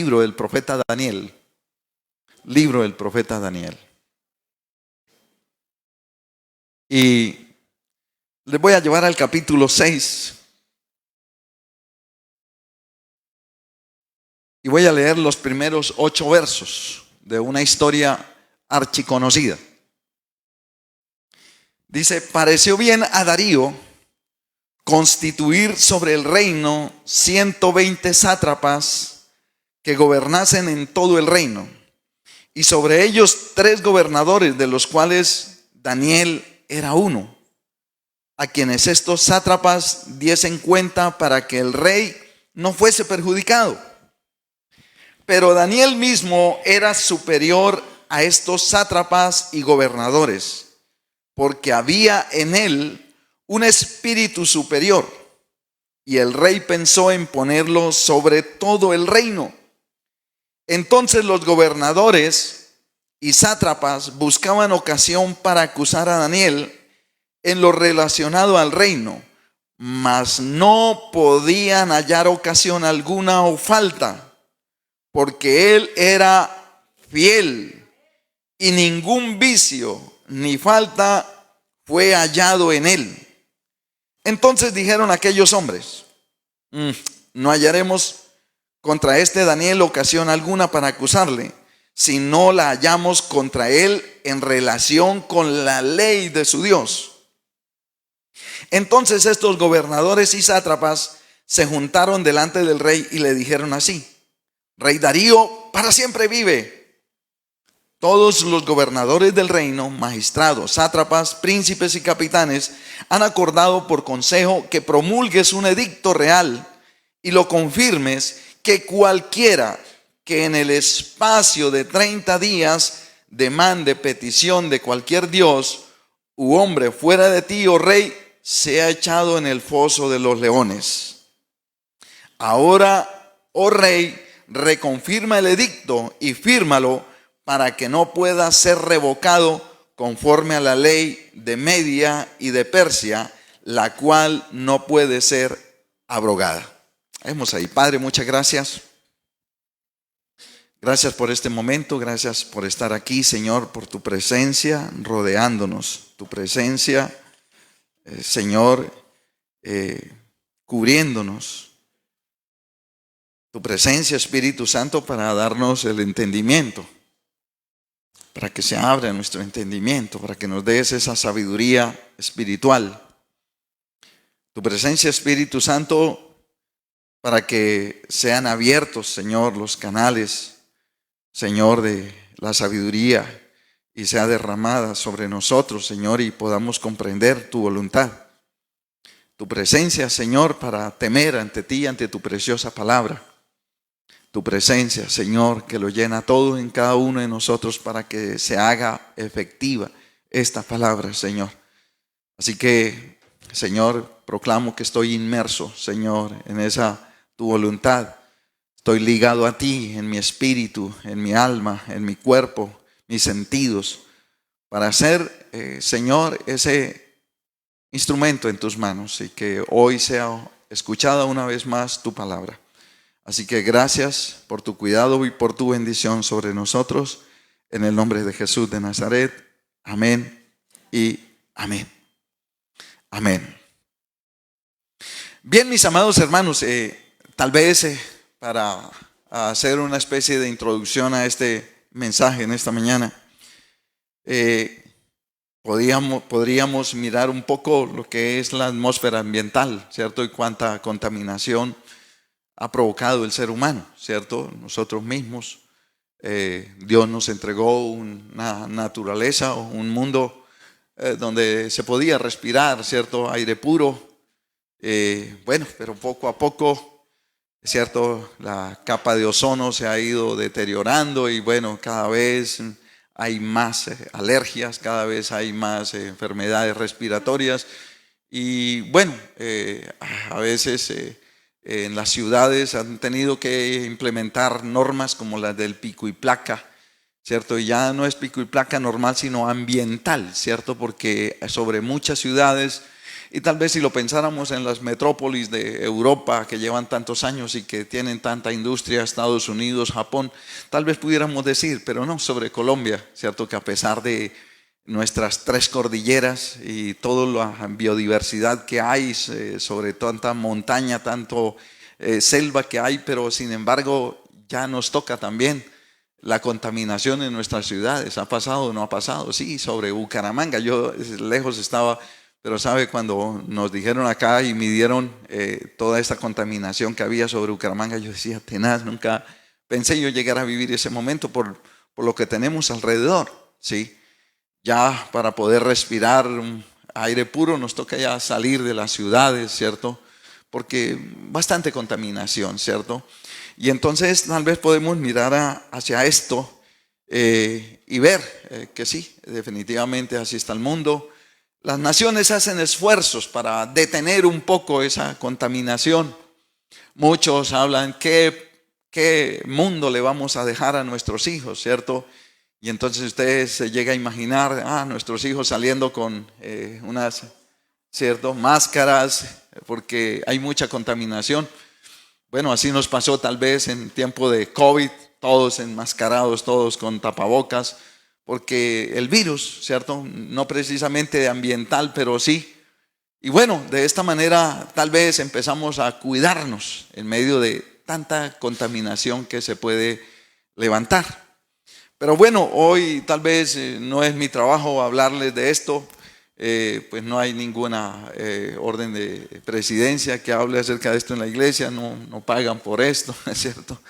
libro del profeta Daniel. Libro del profeta Daniel. Y les voy a llevar al capítulo 6. Y voy a leer los primeros 8 versos de una historia archiconocida. Dice: pareció bien a Darío constituir sobre el reino 120 sátrapas que gobernasen en todo el reino, y sobre ellos 3 gobernadores, de los cuales Daniel era uno, a quienes estos sátrapas diesen cuenta para que el rey no fuese perjudicado. Pero Daniel mismo era superior a estos sátrapas y gobernadores, porque había en él un espíritu superior, y el rey pensó en ponerlo sobre todo el reino. Entonces los gobernadores y sátrapas buscaban ocasión para acusar a Daniel en lo relacionado al reino, mas no podían hallar ocasión alguna o falta, porque él era fiel y ningún vicio ni falta fue hallado en él. Entonces dijeron aquellos hombres: no hallaremos contra este Daniel ocasión alguna para acusarle, si no la hallamos contra él en relación con la ley de su Dios. Entonces estos gobernadores y sátrapas se juntaron delante del rey y le dijeron así: Rey Darío, para siempre vive. Todos los gobernadores del reino, magistrados, sátrapas, príncipes y capitanes, han acordado por consejo que promulgues un edicto real y lo confirmes, que cualquiera que en el espacio de 30 días demande petición de cualquier dios u hombre fuera de ti, oh rey, sea echado en el foso de los leones. Ahora, oh rey, reconfirma el edicto y fírmalo, para que no pueda ser revocado conforme a la ley de Media y de Persia, la cual no puede ser abrogada. Vemos ahí. Padre, muchas gracias. Gracias por este momento, gracias por estar aquí, Señor, por tu presencia rodeándonos, tu presencia, Señor, cubriéndonos, tu presencia, Espíritu Santo, para darnos el entendimiento, para que se abra nuestro entendimiento, para que nos des esa sabiduría espiritual. Tu presencia, Espíritu Santo, para que sean abiertos, Señor, los canales, Señor, de la sabiduría, y sea derramada sobre nosotros, Señor, y podamos comprender tu voluntad. Tu presencia, Señor, para temer ante ti, ante tu preciosa palabra. Tu presencia, Señor, que lo llena todo en cada uno de nosotros, para que se haga efectiva esta palabra, Señor. Así que, Señor, proclamo que estoy inmerso, Señor, en esa tu voluntad. Estoy ligado a ti en mi espíritu, en mi alma, en mi cuerpo, mis sentidos, para ser, Señor, ese instrumento en tus manos, y que hoy sea escuchada una vez más tu palabra. Así que gracias por tu cuidado y por tu bendición sobre nosotros, en el nombre de Jesús de Nazaret. Amén y amén. Amén. Bien, mis amados hermanos, tal vez para hacer una especie de introducción a este mensaje en esta mañana, podríamos mirar un poco lo que es la atmósfera ambiental, ¿cierto? Y cuánta contaminación ha provocado el ser humano, ¿cierto? Nosotros mismos, Dios nos entregó una naturaleza, un mundo donde se podía respirar, ¿cierto? Aire puro. Bueno, pero poco a poco, ¿cierto? La capa de ozono se ha ido deteriorando, y bueno, cada vez hay más alergias, cada vez hay más enfermedades respiratorias, y bueno, a veces en las ciudades han tenido que implementar normas como las del pico y placa, ¿cierto? Y ya no es pico y placa normal, sino ambiental, ¿cierto? Porque sobre muchas ciudades Y tal vez si lo pensáramos en las metrópolis de Europa que llevan tantos años y que tienen tanta industria, Estados Unidos, Japón, tal vez pudiéramos decir, pero no sobre Colombia, ¿cierto? Que a pesar de nuestras tres cordilleras y toda la biodiversidad que hay, sobre tanta montaña, tanto selva que hay, pero sin embargo ya nos toca también la contaminación en nuestras ciudades. ¿Ha pasado o no ha pasado? Sí, sobre Bucaramanga, yo lejos estaba, pero sabe, cuando nos dijeron acá y midieron toda esta contaminación que había sobre Bucaramanga, yo decía, tenaz, nunca pensé yo llegar a vivir ese momento por lo que tenemos alrededor, ¿sí? Ya para poder respirar un aire puro nos toca ya salir de las ciudades, ¿cierto? Porque bastante contaminación, ¿cierto? Y entonces tal vez podemos mirar hacia esto y ver que sí, definitivamente así está el mundo. Las naciones hacen esfuerzos para detener un poco esa contaminación. Muchos hablan, ¿qué mundo le vamos a dejar a nuestros hijos, cierto? Y entonces usted se llega a imaginar nuestros hijos saliendo con unas, ¿cierto?, máscaras, porque hay mucha contaminación. Bueno, así nos pasó tal vez en tiempo de COVID, todos enmascarados, todos con tapabocas, porque el virus, ¿cierto?, no precisamente ambiental, pero sí. Y bueno, de esta manera tal vez empezamos a cuidarnos en medio de tanta contaminación que se puede levantar. Pero bueno, hoy tal vez no es mi trabajo hablarles de esto, pues no hay ninguna orden de presidencia que hable acerca de esto en la iglesia, no pagan por esto, ¿es cierto?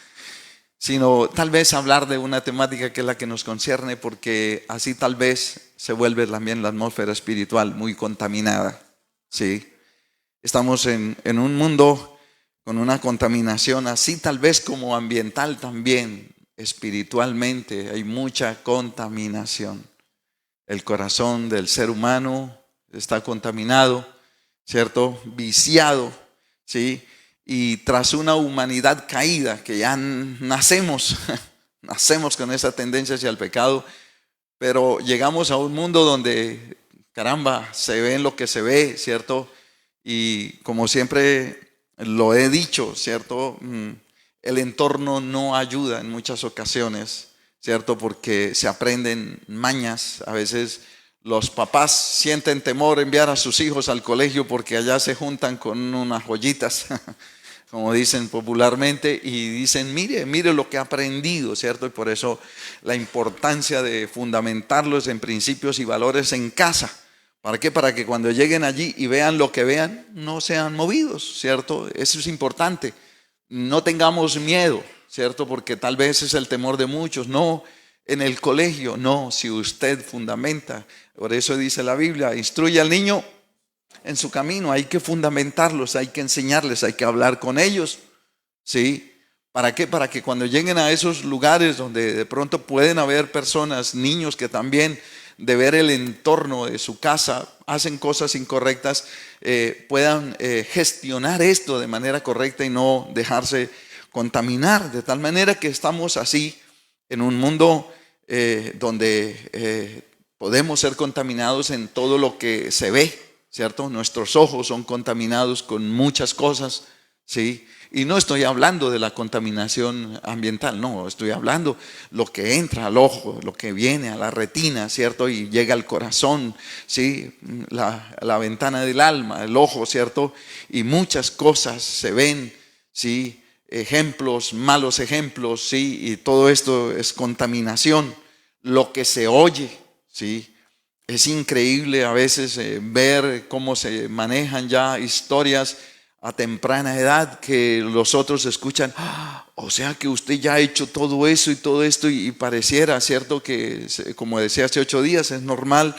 Sino tal vez hablar de una temática que es la que nos concierne, porque así tal vez se vuelve también la atmósfera espiritual muy contaminada, ¿sí? Estamos en un mundo con una contaminación así tal vez como ambiental también. Espiritualmente hay mucha contaminación. El corazón del ser humano está contaminado, ¿cierto? Viciado, ¿sí? Y tras una humanidad caída, que ya nacemos con esa tendencia hacia el pecado, pero llegamos a un mundo donde, caramba, se ve en lo que se ve, ¿cierto? Y como siempre lo he dicho, ¿cierto? El entorno no ayuda en muchas ocasiones, ¿cierto? Porque se aprenden mañas. A veces los papás sienten temor enviar a sus hijos al colegio porque allá se juntan con unas joyitas, como dicen popularmente, y dicen, mire lo que ha aprendido, ¿cierto? Y por eso la importancia de fundamentarlos en principios y valores en casa. ¿Para qué? Para que cuando lleguen allí y vean lo que vean, no sean movidos, ¿cierto? Eso es importante. No tengamos miedo, ¿cierto? Porque tal vez es el temor de muchos. No, en el colegio, no, si usted fundamenta. Por eso dice la Biblia, instruye al niño en su camino. Hay que fundamentarlos, hay que enseñarles, hay que hablar con ellos, ¿sí? ¿Para qué? Para que cuando lleguen a esos lugares donde de pronto pueden haber personas, niños que también de ver el entorno de su casa hacen cosas incorrectas, puedan gestionar esto de manera correcta y no dejarse contaminar, de tal manera que estamos así en un mundo donde podemos ser contaminados en todo lo que se ve, ¿cierto? Nuestros ojos son contaminados con muchas cosas, ¿sí? Y no estoy hablando de la contaminación ambiental, no, estoy hablando lo que entra al ojo, lo que viene a la retina, ¿cierto? Y llega al corazón, ¿sí? La ventana del alma, el ojo, ¿cierto? Y muchas cosas se ven, ¿sí? Ejemplos, malos ejemplos, ¿sí? Y todo esto es contaminación. Lo que se oye, ¿sí? Es increíble a veces ver cómo se manejan ya historias a temprana edad que los otros escuchan, o sea que usted ya ha hecho todo eso y todo esto, y pareciera, ¿cierto? Que como decía hace 8 días, es normal,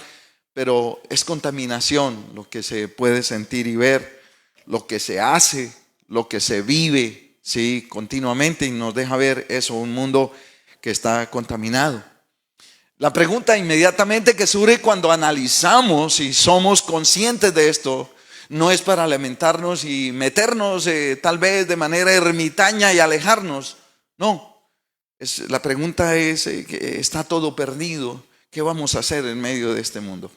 pero es contaminación lo que se puede sentir y ver, lo que se hace, lo que se vive, ¿sí? Continuamente, y nos deja ver eso, un mundo que está contaminado. La pregunta inmediatamente que surge cuando analizamos y somos conscientes de esto, no es para lamentarnos y meternos tal vez de manera ermitaña y alejarnos. No, la pregunta es, ¿está todo perdido? ¿Qué vamos a hacer en medio de este mundo?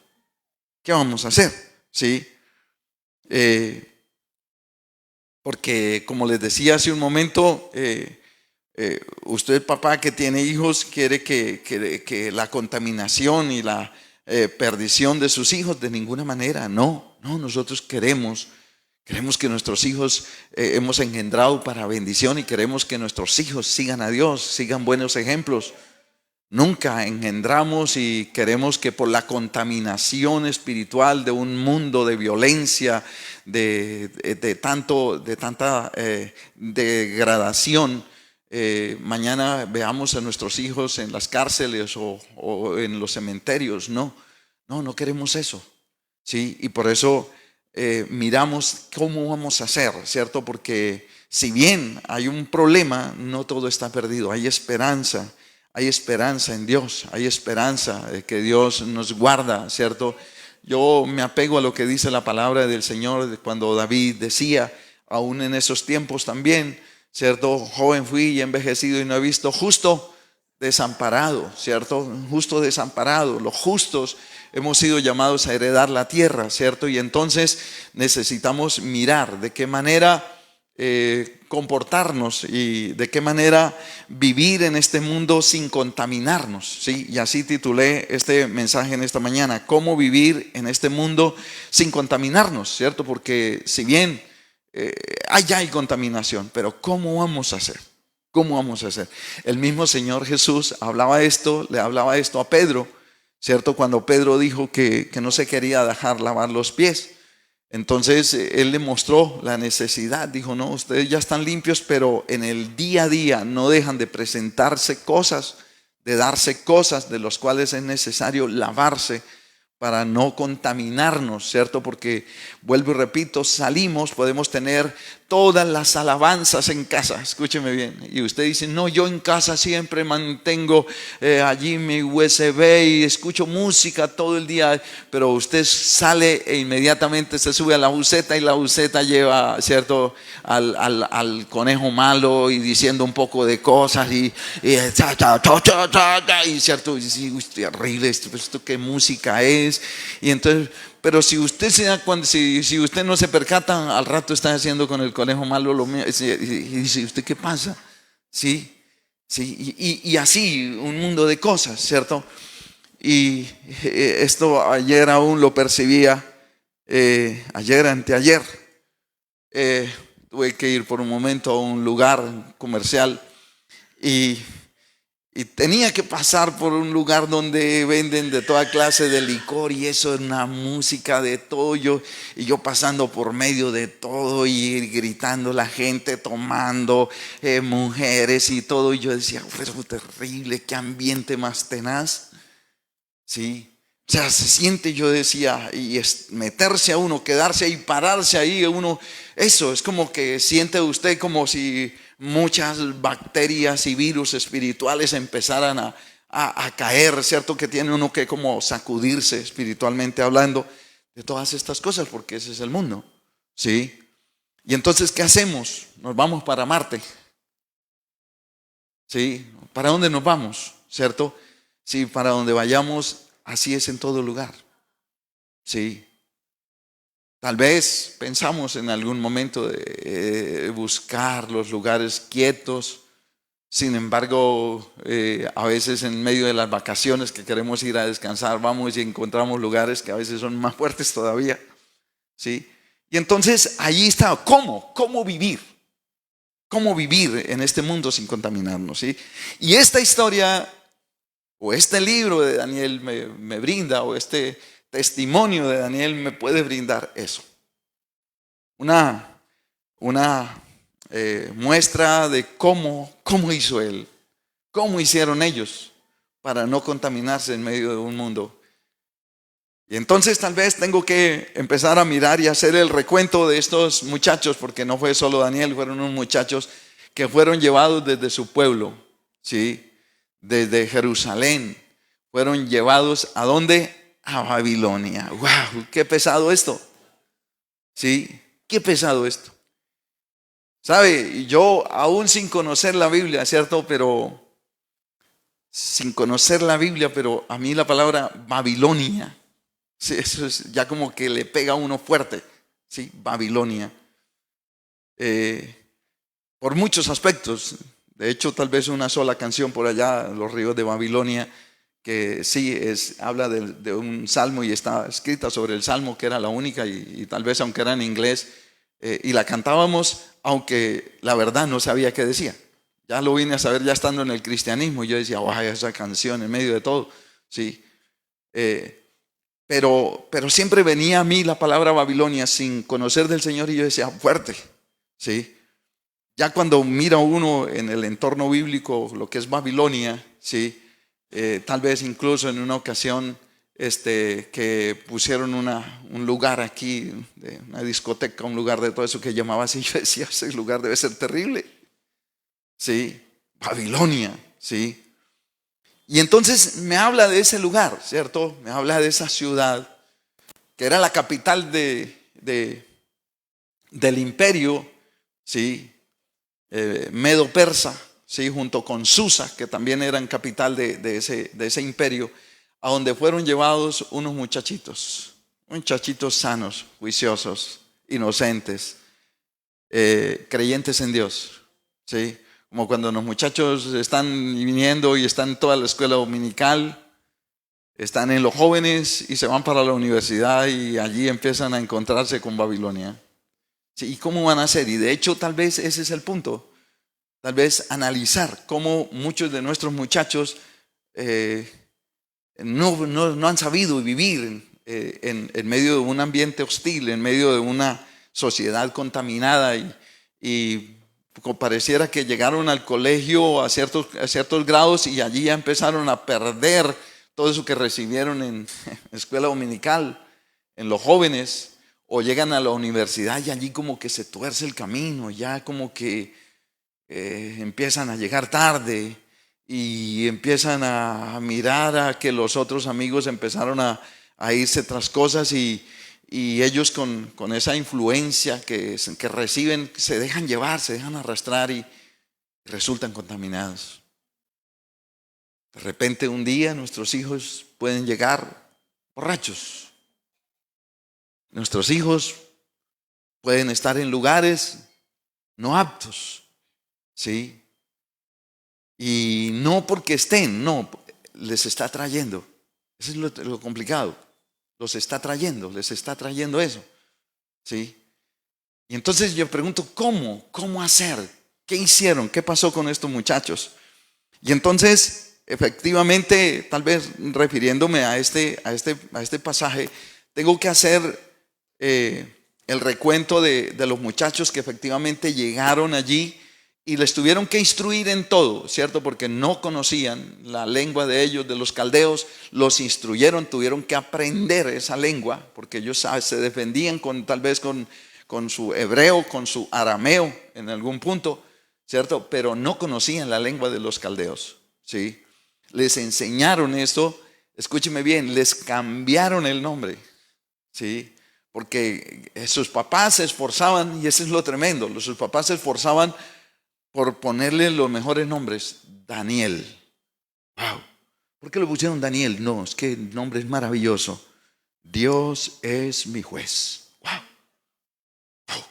¿Qué vamos a hacer? ¿Sí? Eh, Porque como les decía hace un momento, usted, papá, que tiene hijos, quiere que la contaminación y la perdición de sus hijos, de ninguna manera. No, nosotros queremos que nuestros hijos hemos engendrado para bendición, y queremos que nuestros hijos sigan a Dios, sigan buenos ejemplos. Nunca engendramos y queremos que por la contaminación espiritual de un mundo de violencia, de tanta degradación, mañana veamos a nuestros hijos en las cárceles o en los cementerios. No queremos eso, ¿sí? Y por eso miramos cómo vamos a hacer, ¿cierto? Porque si bien hay un problema, no todo está perdido, hay esperanza. Hay esperanza en Dios, hay esperanza de que Dios nos guarda, ¿cierto? Yo me apego a lo que dice la palabra del Señor cuando David decía, aún en esos tiempos también, ¿cierto? Joven fui y envejecido y no he visto justo desamparado, ¿cierto? Justo desamparado. Los justos hemos sido llamados a heredar la tierra, ¿cierto? Y entonces necesitamos mirar de qué manera comportarnos y de qué manera vivir en este mundo sin contaminarnos, ¿sí? Y así titulé este mensaje en esta mañana: cómo vivir en este mundo sin contaminarnos, ¿cierto? Porque si bien allá hay contaminación, pero ¿cómo vamos a hacer? ¿Cómo vamos a hacer? El mismo Señor Jesús le hablaba esto a Pedro, ¿cierto? Cuando Pedro dijo que no se quería dejar lavar los pies. Entonces él le mostró la necesidad. Dijo: no, ustedes ya están limpios, pero en el día a día no dejan de presentarse cosas, de darse cosas de las cuales es necesario lavarse para no contaminarnos, ¿cierto? Porque, vuelvo y repito, salimos, podemos tener todas las alabanzas en casa, escúcheme bien, y usted dice: no, yo en casa siempre mantengo allí mi USB y escucho música todo el día, pero usted sale e inmediatamente se sube a la buseta, y la buseta lleva, ¿cierto?, al conejo malo y diciendo un poco de cosas y ¿cierto? Y dice: uy, terrible, esto qué música es. Y entonces, pero si usted se da cuenta, si usted no se percata, al rato está haciendo con el conejo malo lo mismo, y dice: ¿usted qué pasa? Sí, y así un mundo de cosas, ¿cierto? Y esto ayer aún lo percibía, ayer, anteayer, tuve que ir por un momento a un lugar comercial y tenía que pasar por un lugar donde venden de toda clase de licor, y eso es una música de todo. Y yo pasando por medio de todo y gritando, la gente tomando, mujeres y todo. Y yo decía: pero terrible, qué ambiente más tenaz, ¿sí? O sea, se siente, yo decía, y es meterse a uno, quedarse ahí, pararse ahí, uno, eso es como que siente usted como si muchas bacterias y virus espirituales empezaran a caer, ¿cierto? Que tiene uno que como sacudirse espiritualmente hablando de todas estas cosas, porque ese es el mundo, ¿sí? Y entonces, ¿qué hacemos? Nos vamos para Marte, ¿sí? ¿Para dónde nos vamos? ¿Cierto? Sí, para donde vayamos. Así es en todo lugar, sí. Tal vez pensamos en algún momento de buscar los lugares quietos. Sin embargo, a veces en medio de las vacaciones que queremos ir a descansar, vamos y encontramos lugares que a veces son más fuertes todavía, ¿sí? Y entonces allí está, ¿cómo vivir? ¿Cómo vivir en este mundo sin contaminarnos? ¿Sí? Y esta historia, o este libro de Daniel me brinda, o este testimonio de Daniel me puede brindar eso. Una muestra de cómo hizo él, cómo hicieron ellos para no contaminarse en medio de un mundo. Y entonces tal vez tengo que empezar a mirar y hacer el recuento de estos muchachos, porque no fue solo Daniel, fueron unos muchachos que fueron llevados desde su pueblo, ¿sí? Desde Jerusalén, fueron llevados ¿a dónde? A Babilonia. ¡Wow! ¡Qué pesado esto! ¿Sí? ¡Qué pesado esto! ¿Sabe? Yo aún sin conocer la Biblia, ¿cierto? Pero sin conocer la Biblia, pero a mí la palabra Babilonia, sí, eso es ya como que le pega a uno fuerte, ¿sí? Babilonia. Por muchos aspectos. De hecho, tal vez una sola canción por allá, Los ríos de Babilonia, que sí habla de un salmo y está escrita sobre el salmo, que era la única, y tal vez aunque era en inglés, y la cantábamos, aunque la verdad no sabía qué decía. Ya lo vine a saber ya estando en el cristianismo, y yo decía, vaya, esa canción en medio de todo, sí. Pero siempre venía a mí la palabra Babilonia sin conocer del Señor, y yo decía, fuerte, sí. Ya cuando mira uno en el entorno bíblico lo que es Babilonia, ¿sí? Tal vez incluso en una ocasión que pusieron un lugar aquí, una discoteca, un lugar de todo eso que llamaba así, yo decía, ese lugar debe ser terrible, ¿sí? Babilonia, ¿sí? Y entonces me habla de ese lugar, ¿cierto? Me habla de esa ciudad que era la capital del imperio, ¿sí? Medo-Persa, ¿sí? Junto con Susa, que también eran capital de ese imperio, a donde fueron llevados unos muchachitos sanos, juiciosos, inocentes, creyentes en Dios, ¿sí? Como cuando los muchachos están viniendo y están en toda la escuela dominical, están en los jóvenes y se van para la universidad y allí empiezan a encontrarse con Babilonia. ¿Sí? ¿Y cómo van a hacer? Y de hecho tal vez ese es el punto. Tal vez analizar cómo muchos de nuestros muchachos no han sabido vivir en medio de un ambiente hostil, en medio de una sociedad contaminada y pareciera que llegaron al colegio a ciertos grados y allí ya empezaron a perder todo eso que recibieron en escuela dominical, en los jóvenes, o llegan a la universidad y allí como que se tuerce el camino, ya como que empiezan a llegar tarde y empiezan a mirar a que los otros amigos empezaron a irse tras cosas y ellos con esa influencia que reciben se dejan llevar, se dejan arrastrar y resultan contaminados. De repente un día nuestros hijos pueden llegar borrachos. Nuestros hijos pueden estar en lugares no aptos, ¿sí? Y no porque estén, no, les está trayendo. Eso es lo complicado. Les está trayendo eso, ¿sí? Y entonces yo pregunto, ¿cómo hacer? ¿Qué hicieron? ¿Qué pasó con estos muchachos? Y entonces, efectivamente, tal vez refiriéndome a este pasaje, tengo que hacer el recuento de los muchachos que efectivamente llegaron allí y les tuvieron que instruir en todo, ¿cierto? Porque no conocían la lengua de ellos, de los caldeos, los instruyeron, tuvieron que aprender esa lengua, porque ellos se defendían tal vez con su hebreo, con su arameo en algún punto, ¿cierto? Pero no conocían la lengua de los caldeos, ¿sí? Les enseñaron esto, escúcheme bien, les cambiaron el nombre, ¿sí? Porque sus papás se esforzaban, y eso es lo tremendo, sus papás se esforzaban por ponerle los mejores nombres. Daniel. Wow. ¿Por qué le pusieron Daniel? No, es que el nombre es maravilloso. Dios es mi juez. Wow. Wow.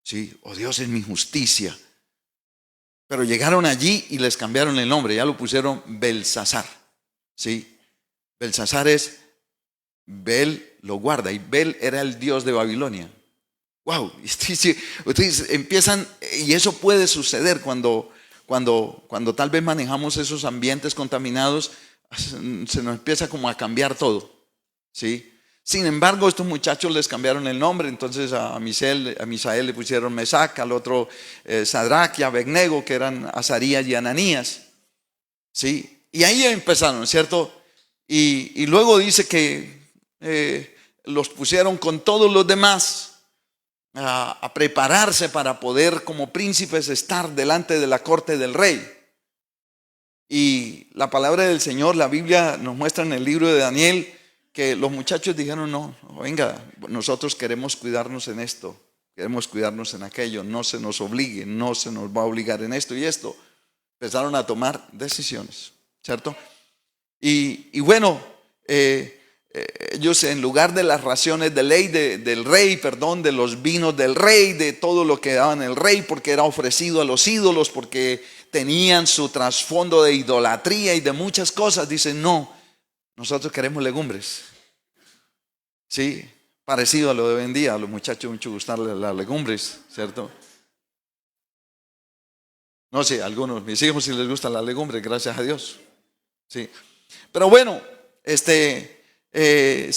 Sí, o Dios es mi justicia. Pero llegaron allí y les cambiaron el nombre, ya lo pusieron Belsasar. Sí. Belsasar es Bel lo guarda, y Bel era el dios de Babilonia. Wow, ustedes empiezan, y eso puede suceder cuando tal vez manejamos esos ambientes contaminados, se nos empieza como a cambiar todo, ¿sí? Sin embargo, estos muchachos les cambiaron el nombre, entonces a Misael le pusieron Mesac, al otro Sadrach y Abednego, que eran Azarías y Ananías, ¿sí? Y ahí empezaron, ¿cierto? Y luego dice que los pusieron con todos los demás a prepararse para poder como príncipes estar delante de la corte del rey. Y la palabra del Señor, la Biblia nos muestra en el libro de Daniel que los muchachos dijeron, no, venga, nosotros queremos cuidarnos en esto, queremos cuidarnos en aquello, no se nos obligue, no se nos va a obligar en esto y esto. Empezaron a tomar decisiones, ¿cierto? Y bueno, ellos en lugar de las raciones de ley del rey, perdón, de los vinos del rey, de todo lo que daban el rey, porque era ofrecido a los ídolos, porque tenían su trasfondo de idolatría y de muchas cosas, dicen, no, nosotros queremos legumbres. Sí, parecido a lo de hoy en día, a los muchachos mucho gustarles las legumbres, ¿cierto? No sé, algunos, mis hijos sí les gustan las legumbres, gracias a Dios. Sí, pero bueno, se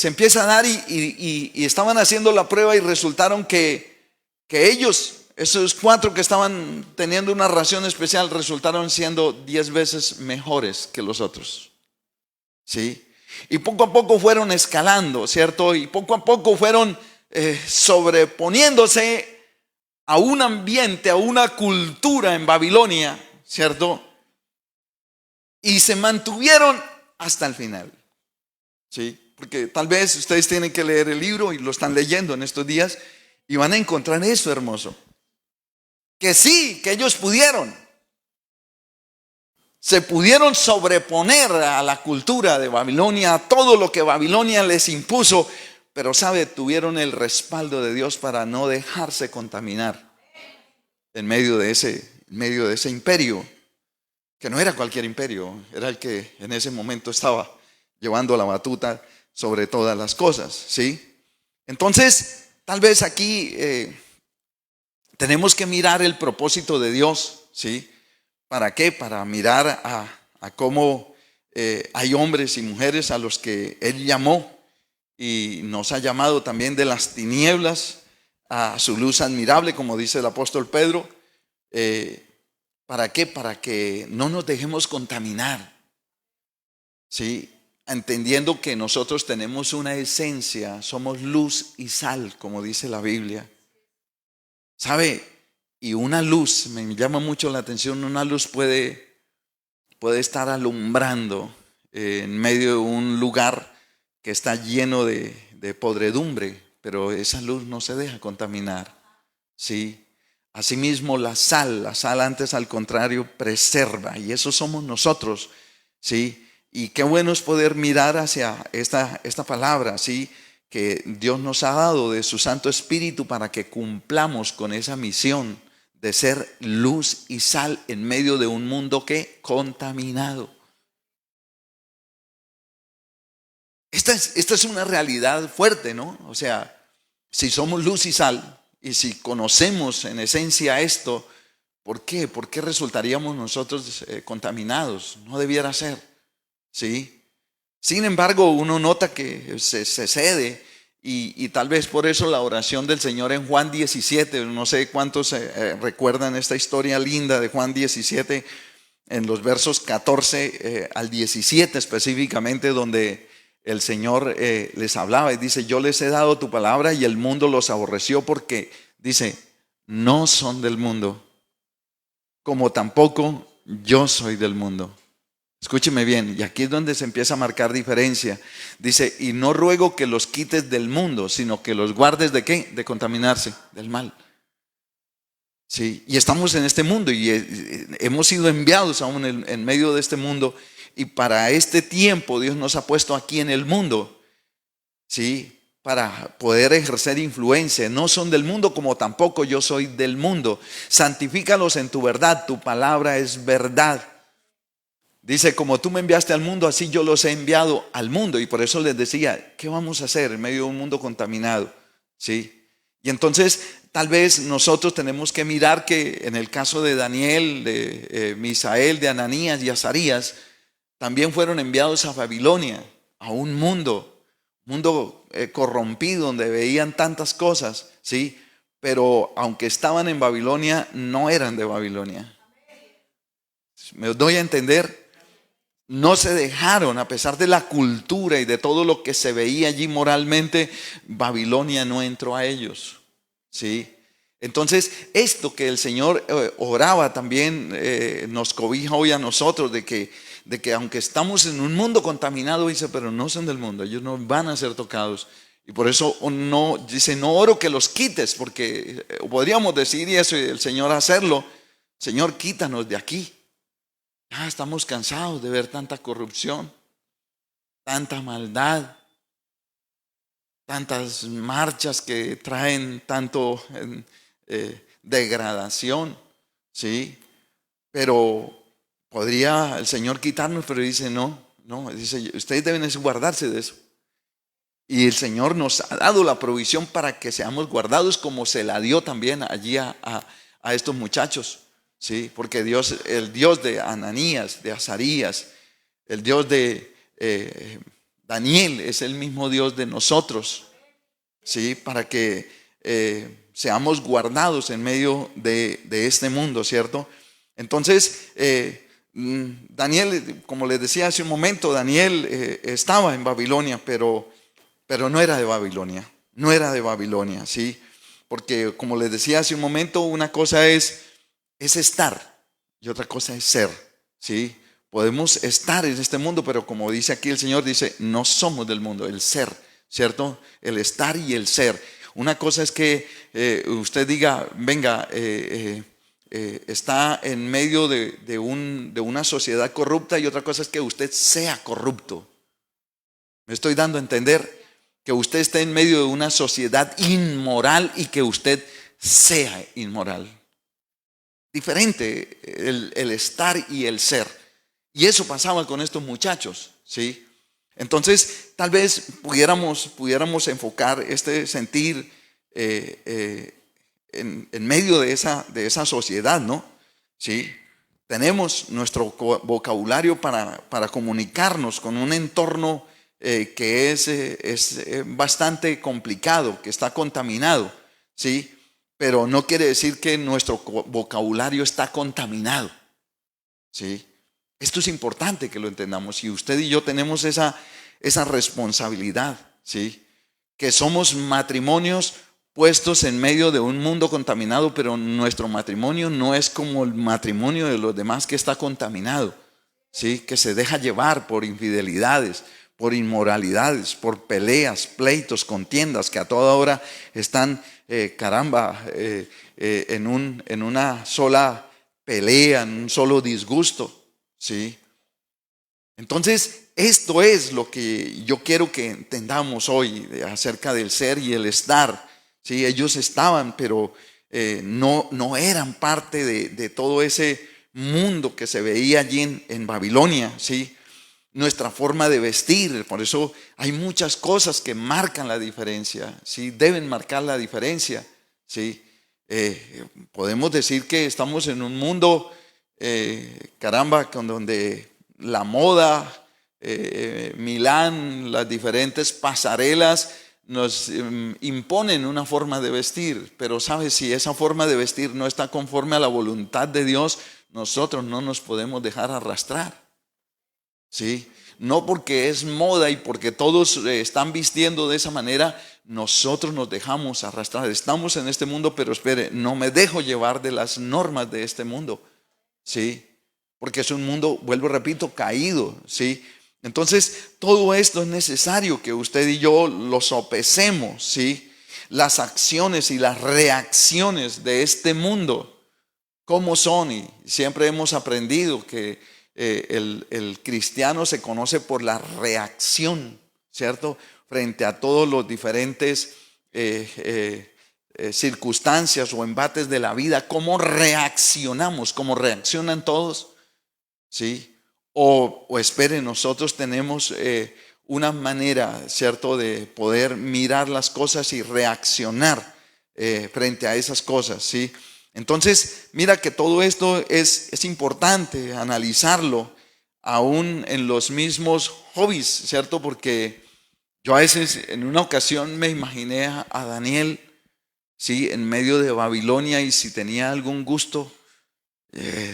empieza a dar y estaban haciendo la prueba y resultaron que ellos, esos 4 que estaban teniendo una ración especial, resultaron siendo 10 veces mejores que los otros. ¿Sí? Y poco a poco fueron escalando, ¿cierto? Y poco a poco fueron sobreponiéndose a un ambiente, a una cultura en Babilonia, ¿cierto? Y se mantuvieron hasta el final. ¿Sí? Porque tal vez ustedes tienen que leer el libro y lo están leyendo en estos días y van a encontrar eso hermoso. Que sí, que ellos se pudieron sobreponer a la cultura de Babilonia, a todo lo que Babilonia les impuso, pero sabe, tuvieron el respaldo de Dios para no dejarse contaminar en medio de ese imperio, que no era cualquier imperio, era el que en ese momento estaba llevando la batuta sobre todas las cosas, ¿sí? Entonces, tal vez aquí tenemos que mirar el propósito de Dios, ¿sí? ¿Para qué? Para mirar a cómo hay hombres y mujeres a los que Él llamó y nos ha llamado también de las tinieblas a su luz admirable, como dice el apóstol Pedro. ¿Para qué? Para que no nos dejemos contaminar, ¿sí? Entendiendo que nosotros tenemos una esencia, somos luz y sal, como dice la Biblia. ¿Sabe? Y una luz, me llama mucho la atención, una luz puede estar alumbrando en medio de un lugar que está lleno de podredumbre, pero esa luz no se deja contaminar, ¿sí? Asimismo la sal antes al contrario preserva, y eso somos nosotros, ¿sí? Y qué bueno es poder mirar hacia esta palabra, ¿sí? Que Dios nos ha dado de su Santo Espíritu para que cumplamos con esa misión de ser luz y sal en medio de un mundo que contaminado. Esta es una realidad fuerte, ¿no? O sea, si somos luz y sal y si conocemos en esencia esto, ¿por qué? ¿Por qué resultaríamos nosotros contaminados? No debiera ser, ¿sí? Sin embargo, uno nota que se cede y tal vez por eso la oración del Señor en Juan 17, no sé cuántos recuerdan esta historia linda de Juan 17, en los versos 14 al 17 específicamente, donde el Señor les hablaba y dice, yo les he dado tu palabra y el mundo los aborreció porque, dice, no son del mundo, como tampoco yo soy del mundo. Escúcheme bien, y aquí es donde se empieza a marcar diferencia. Dice, y no ruego que los quites del mundo, sino que los guardes ¿de qué? De contaminarse, del mal. Sí, y estamos en este mundo y hemos sido enviados aún en medio de este mundo. Y para este tiempo Dios nos ha puesto aquí en el mundo, ¿sí? Para poder ejercer influencia. No son del mundo como tampoco yo soy del mundo. Santifícalos en tu verdad, tu palabra es verdad. Dice, como tú me enviaste al mundo, así yo los he enviado al mundo. Y por eso les decía, ¿qué vamos a hacer en medio de un mundo contaminado? ¿Sí? Y entonces, tal vez nosotros tenemos que mirar que en el caso de Daniel, de Misael, de Ananías y Azarías, también fueron enviados a Babilonia, a un mundo corrompido, donde veían tantas cosas, ¿sí? Pero aunque estaban en Babilonia, no eran de Babilonia. ¿Me doy a entender? No se dejaron, a pesar de la cultura y de todo lo que se veía allí moralmente, Babilonia no entró a ellos, ¿sí? Entonces, esto que el Señor oraba también nos cobija hoy a nosotros, de que aunque estamos en un mundo contaminado, dice, pero no son del mundo, ellos no van a ser tocados. Y por eso no, dice, no oro que los quites, porque podríamos decir, y eso, y el Señor hacerlo, Señor, quítanos de aquí. Ya estamos cansados de ver tanta corrupción, tanta maldad, tantas marchas que traen tanto degradación, ¿sí? Pero podría el Señor quitarnos, pero dice no, dice ustedes deben guardarse de eso. Y el Señor nos ha dado la provisión para que seamos guardados como se la dio también allí a estos muchachos, ¿sí? Porque Dios, el Dios de Ananías, de Azarías, el Dios de Daniel es el mismo Dios de nosotros, ¿sí? Para que seamos guardados en medio de este mundo, ¿cierto? Entonces, Daniel, como les decía hace un momento, Daniel estaba en Babilonia, pero no era de Babilonia, no era de Babilonia, ¿sí? Porque como les decía hace un momento, una cosa es estar y otra cosa es ser, ¿sí? Podemos estar en este mundo, pero como dice aquí el Señor, dice, no somos del mundo, el ser, ¿cierto? El estar y el ser. Una cosa es que usted diga, venga, está en medio de una sociedad corrupta, y otra cosa es que usted sea corrupto. Me estoy dando a entender que usted esté en medio de una sociedad inmoral y que usted sea inmoral. Diferente el estar y el ser. Y eso pasaba con estos muchachos, ¿sí? Entonces, tal vez pudiéramos enfocar este sentir en medio de esa sociedad, ¿no? ¿Sí? Tenemos nuestro vocabulario para comunicarnos con un entorno que es bastante complicado, que está contaminado, ¿sí? Pero no quiere decir que nuestro vocabulario está contaminado, ¿sí? Esto es importante que lo entendamos, y usted y yo tenemos esa responsabilidad, ¿sí? Que somos matrimonios puestos en medio de un mundo contaminado, pero nuestro matrimonio no es como el matrimonio de los demás que está contaminado, ¿sí? Que se deja llevar por infidelidades, por inmoralidades, por peleas, pleitos, contiendas, que a toda hora están, en una sola pelea, en un solo disgusto, ¿sí? Entonces, esto es lo que yo quiero que entendamos hoy acerca del ser y el estar, ¿sí? Ellos estaban, pero no eran parte de todo ese mundo que se veía allí en Babilonia, ¿sí? Nuestra forma de vestir, por eso hay muchas cosas que marcan la diferencia, ¿sí? Deben marcar la diferencia, ¿sí? Podemos decir que estamos en un mundo, con donde la moda, Milán, las diferentes pasarelas nos imponen una forma de vestir, pero sabes, si esa forma de vestir no está conforme a la voluntad de Dios, nosotros no nos podemos dejar arrastrar, ¿sí? No porque es moda y porque todos están vistiendo de esa manera, nosotros nos dejamos arrastrar. Estamos en este mundo, pero espere, no me dejo llevar de las normas de este mundo, ¿sí? Porque es un mundo, vuelvo y repito, caído, ¿sí? Entonces, todo esto es necesario que usted y yo lo sopesemos, ¿sí? Las acciones y las reacciones de este mundo, ¿cómo son? Y siempre hemos aprendido que el cristiano se conoce por la reacción, ¿cierto? Frente a todos los diferentes circunstancias o embates de la vida, ¿cómo reaccionamos? ¿Cómo reaccionan todos? ¿Sí? O espere, nosotros tenemos una manera, ¿cierto?, de poder mirar las cosas y reaccionar frente a esas cosas, ¿sí? Entonces, mira que todo esto es importante analizarlo, aún en los mismos hobbies, ¿cierto? Porque yo a veces, en una ocasión, me imaginé a Daniel, ¿sí?, en medio de Babilonia, y si tenía algún gusto,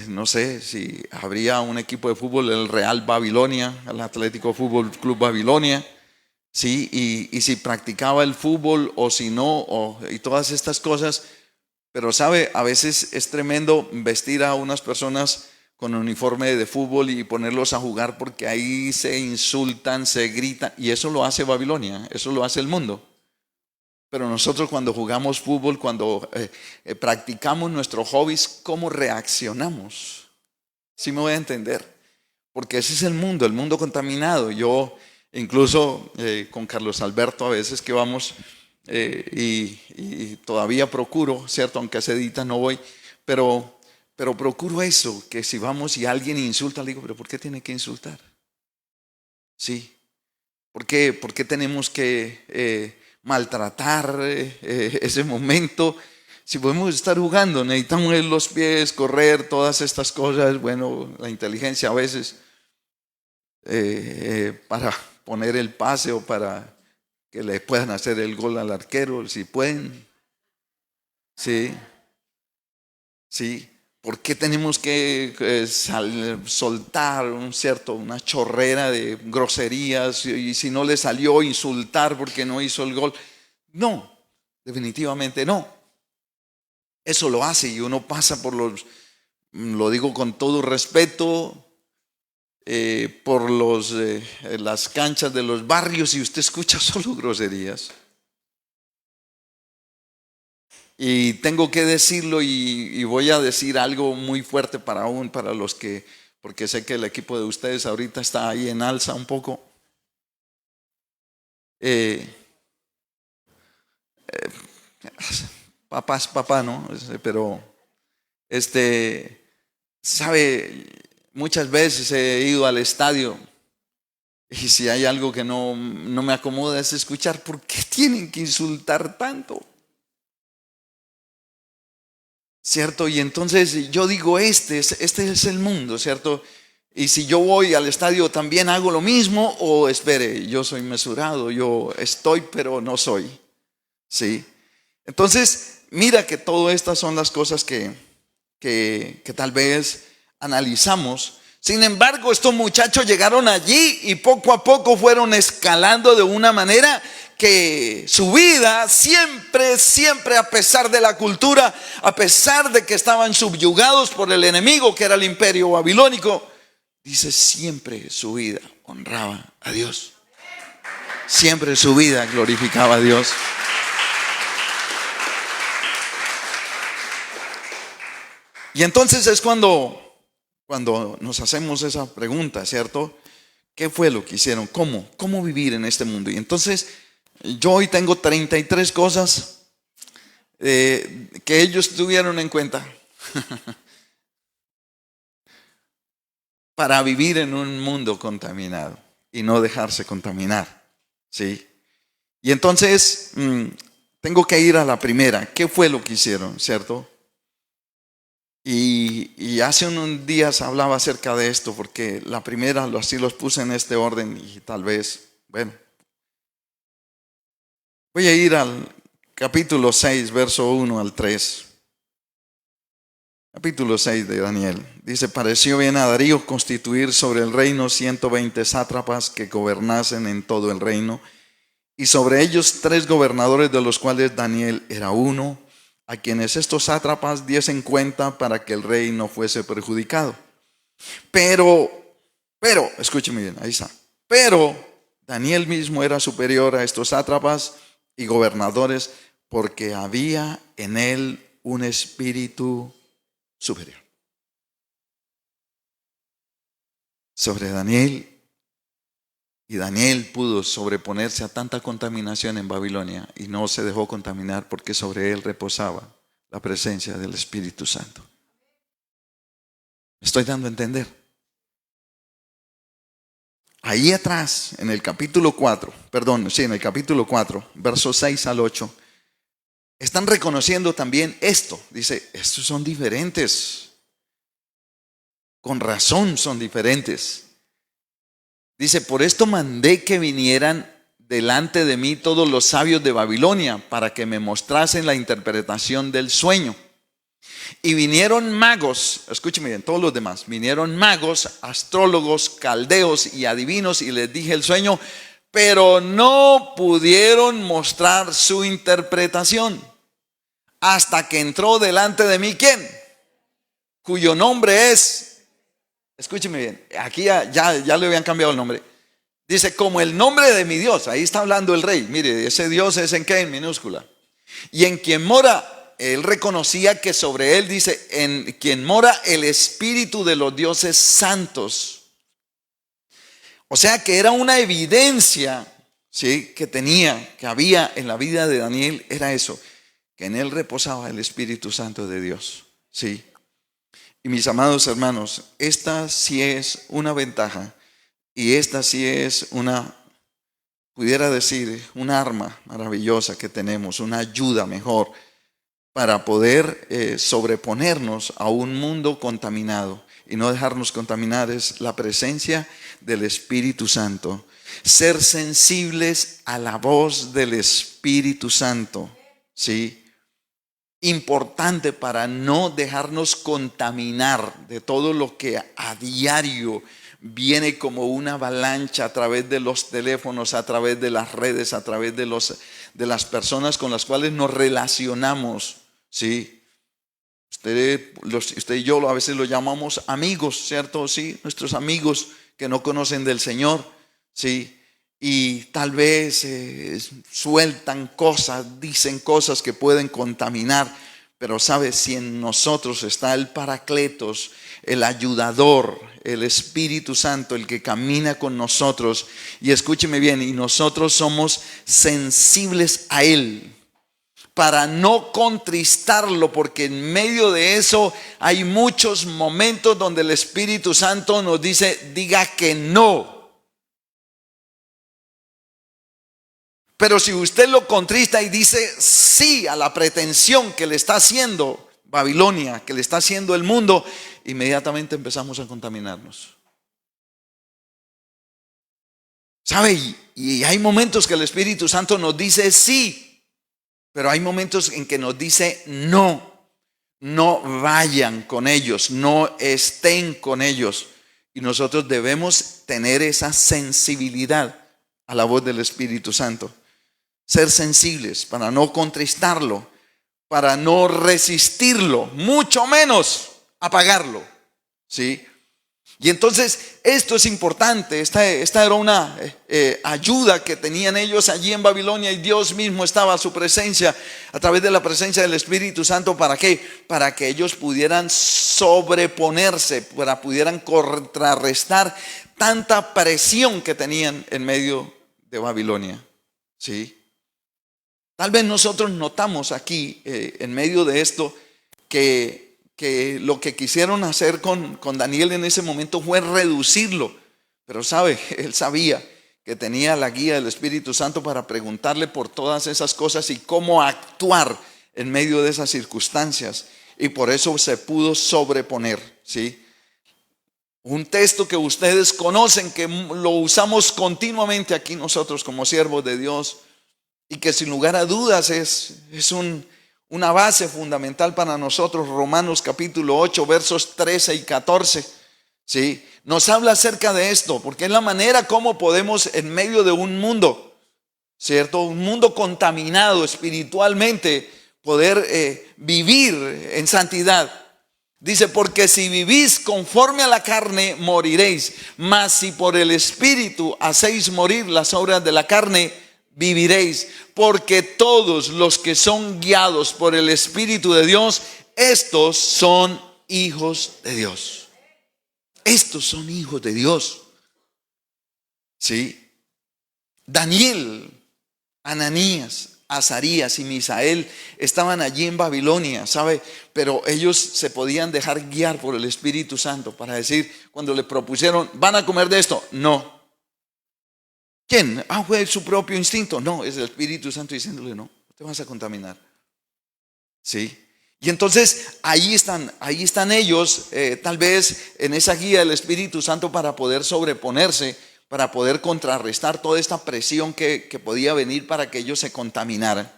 no sé si habría un equipo de fútbol, el Real Babilonia, el Atlético Fútbol Club Babilonia, sí, y si practicaba el fútbol o si no, y todas estas cosas. Pero sabe, a veces es tremendo vestir a unas personas con uniforme de fútbol y ponerlos a jugar, porque ahí se insultan, se gritan, y eso lo hace Babilonia, eso lo hace el mundo. Pero nosotros, cuando jugamos fútbol, cuando practicamos nuestros hobbies, ¿cómo reaccionamos? ¿Sí me voy a entender? Porque ese es el mundo contaminado. Yo Incluso con Carlos Alberto a veces que vamos y todavía procuro, ¿cierto? Aunque se edita no voy, pero procuro eso, que si vamos y alguien insulta, le digo, pero ¿por qué tiene que insultar? Sí. ¿Por qué tenemos que maltratar ese momento? Si podemos estar jugando, necesitamos los pies, correr, todas estas cosas. Bueno, la inteligencia a veces para poner el pase o para que le puedan hacer el gol al arquero, si pueden. Sí, sí. ¿Por qué tenemos que soltar una chorrera de groserías y si no le salió insultar porque no hizo el gol? No, definitivamente no. Eso lo hace y uno pasa por lo digo con todo respeto, por las canchas de los barrios y usted escucha solo groserías. Y tengo que decirlo y voy a decir algo muy fuerte para los que, porque sé que el equipo de ustedes ahorita está ahí en alza un poco. Papá es papá, ¿no? Pero, sabe, muchas veces he ido al estadio y si hay algo que no me acomoda es escuchar, ¿por qué tienen que insultar tanto? ¿Cierto? Y entonces yo digo, este es el mundo, ¿cierto? Y si yo voy al estadio también hago lo mismo, o espere, yo soy mesurado, yo estoy pero no soy, ¿sí? Entonces, mira que todas estas son las cosas que tal vez analizamos. Sin embargo, estos muchachos llegaron allí y poco a poco fueron escalando de una manera que su vida siempre, a pesar de la cultura, a pesar de que estaban subyugados por el enemigo que era el imperio babilónico, dice, siempre su vida honraba a Dios. Siempre su vida glorificaba a Dios. Y entonces es cuando nos hacemos esa pregunta, ¿cierto? ¿Qué fue lo que hicieron? ¿Cómo vivir en este mundo? Y entonces yo hoy tengo 33 cosas que ellos tuvieron en cuenta para vivir en un mundo contaminado y no dejarse contaminar, ¿sí? Y entonces tengo que ir a la primera. ¿Qué fue lo que hicieron, cierto? Y hace unos días hablaba acerca de esto, porque la primera así los puse en este orden y tal vez, bueno. Voy a ir al capítulo 6, verso 1 al 3. Capítulo 6 de Daniel. Dice, pareció bien a Darío constituir sobre el reino 120 sátrapas que gobernasen en todo el reino, y sobre ellos 3 gobernadores, de los cuales Daniel era uno, a quienes estos sátrapas diesen cuenta para que el rey no fuese perjudicado. Pero, escúcheme bien, ahí está. Pero Daniel mismo era superior a estos sátrapas y gobernadores, porque había en él un espíritu superior. Sobre Daniel, y Daniel pudo sobreponerse a tanta contaminación en Babilonia y no se dejó contaminar porque sobre él reposaba la presencia del Espíritu Santo. ¿Me estoy dando a entender? Ahí atrás, en el capítulo 4, en el capítulo 4, versos 6 al 8, están reconociendo también esto. Dice, estos son diferentes. Con razón son diferentes. Dice, por esto mandé que vinieran delante de mí todos los sabios de Babilonia para que me mostrasen la interpretación del sueño. Y vinieron magos, escúcheme bien, todos los demás, vinieron magos, astrólogos, caldeos y adivinos, y les dije el sueño, pero no pudieron mostrar su interpretación hasta que entró delante de mí, ¿quién? Cuyo nombre es, escúcheme bien, aquí ya le habían cambiado el nombre. Dice, como el nombre de mi Dios, ahí está hablando el rey. Mire, ese Dios es en qué, en minúscula. Y en quien mora, él reconocía que sobre él, dice, en quien mora el espíritu de los dioses santos. O sea que era una evidencia, ¿sí?, que había en la vida de Daniel, era eso, que en él reposaba el Espíritu Santo de Dios, ¿sí? Y mis amados hermanos, esta sí es una ventaja y esta sí es pudiera decir, una arma maravillosa que tenemos, una ayuda mejor para poder sobreponernos a un mundo contaminado y no dejarnos contaminar. Es la presencia del Espíritu Santo. Ser sensibles a la voz del Espíritu Santo, ¿sí? Importante para no dejarnos contaminar de todo lo que a diario viene como una avalancha a través de los teléfonos, a través de las redes, a través de las personas con las cuales nos relacionamos, ¿sí? Usted y yo a veces lo llamamos amigos, ¿cierto? Sí, nuestros amigos que no conocen del Señor, ¿sí? Y tal vez sueltan cosas, dicen cosas que pueden contaminar. Pero sabe, si en nosotros está el Paracletos, el ayudador, el Espíritu Santo, el que camina con nosotros, y escúcheme bien, y nosotros somos sensibles a Él, para no contristarlo, porque en medio de eso hay muchos momentos donde el Espíritu Santo nos dice, diga que no. Pero si usted lo contrista y dice sí a la pretensión que le está haciendo Babilonia, que le está haciendo el mundo, inmediatamente empezamos a contaminarnos. ¿Sabe? Y hay momentos que el Espíritu Santo nos dice sí, pero hay momentos en que nos dice no. No vayan con ellos, no estén con ellos. Y nosotros debemos tener esa sensibilidad a la voz del Espíritu Santo. Ser sensibles para no contristarlo, para no resistirlo, mucho menos apagarlo, ¿sí? Y entonces esto es importante. Esta era una ayuda que tenían ellos allí en Babilonia, y Dios mismo estaba a su presencia, a través de la presencia del Espíritu Santo. ¿Para qué? Para que ellos pudieran sobreponerse, pudieran contrarrestar tanta presión que tenían en medio de Babilonia, ¿sí? Tal vez nosotros notamos aquí, en medio de esto, que lo que quisieron hacer con Daniel en ese momento fue reducirlo. Pero sabe, él sabía que tenía la guía del Espíritu Santo para preguntarle por todas esas cosas y cómo actuar en medio de esas circunstancias. Y por eso se pudo sobreponer, ¿sí? Un texto que ustedes conocen, que lo usamos continuamente aquí nosotros como siervos de Dios, y que sin lugar a dudas es una base fundamental para nosotros. Romanos capítulo 8 versos 13 y 14, ¿sí? Nos habla acerca de esto, porque es la manera como podemos, en medio de un mundo, ¿cierto?, un mundo contaminado espiritualmente, poder vivir en santidad. Dice, porque si vivís conforme a la carne, moriréis, mas si por el Espíritu hacéis morir las obras de la carne, viviréis. Porque todos los que son guiados por el Espíritu de Dios, estos son hijos de Dios. Estos son hijos de Dios, ¿sí? Daniel, Ananías, Azarías y Misael estaban allí en Babilonia, ¿sabe? Pero ellos se podían dejar guiar por el Espíritu Santo para decir, cuando le propusieron, ¿van a comer de esto? No. ¿Quién? Fue su propio instinto. No, es el Espíritu Santo diciéndole, no te vas a contaminar, ¿sí? Y entonces ahí están ellos, tal vez en esa guía del Espíritu Santo, para poder sobreponerse, para poder contrarrestar toda esta presión que podía venir para que ellos se contaminaran.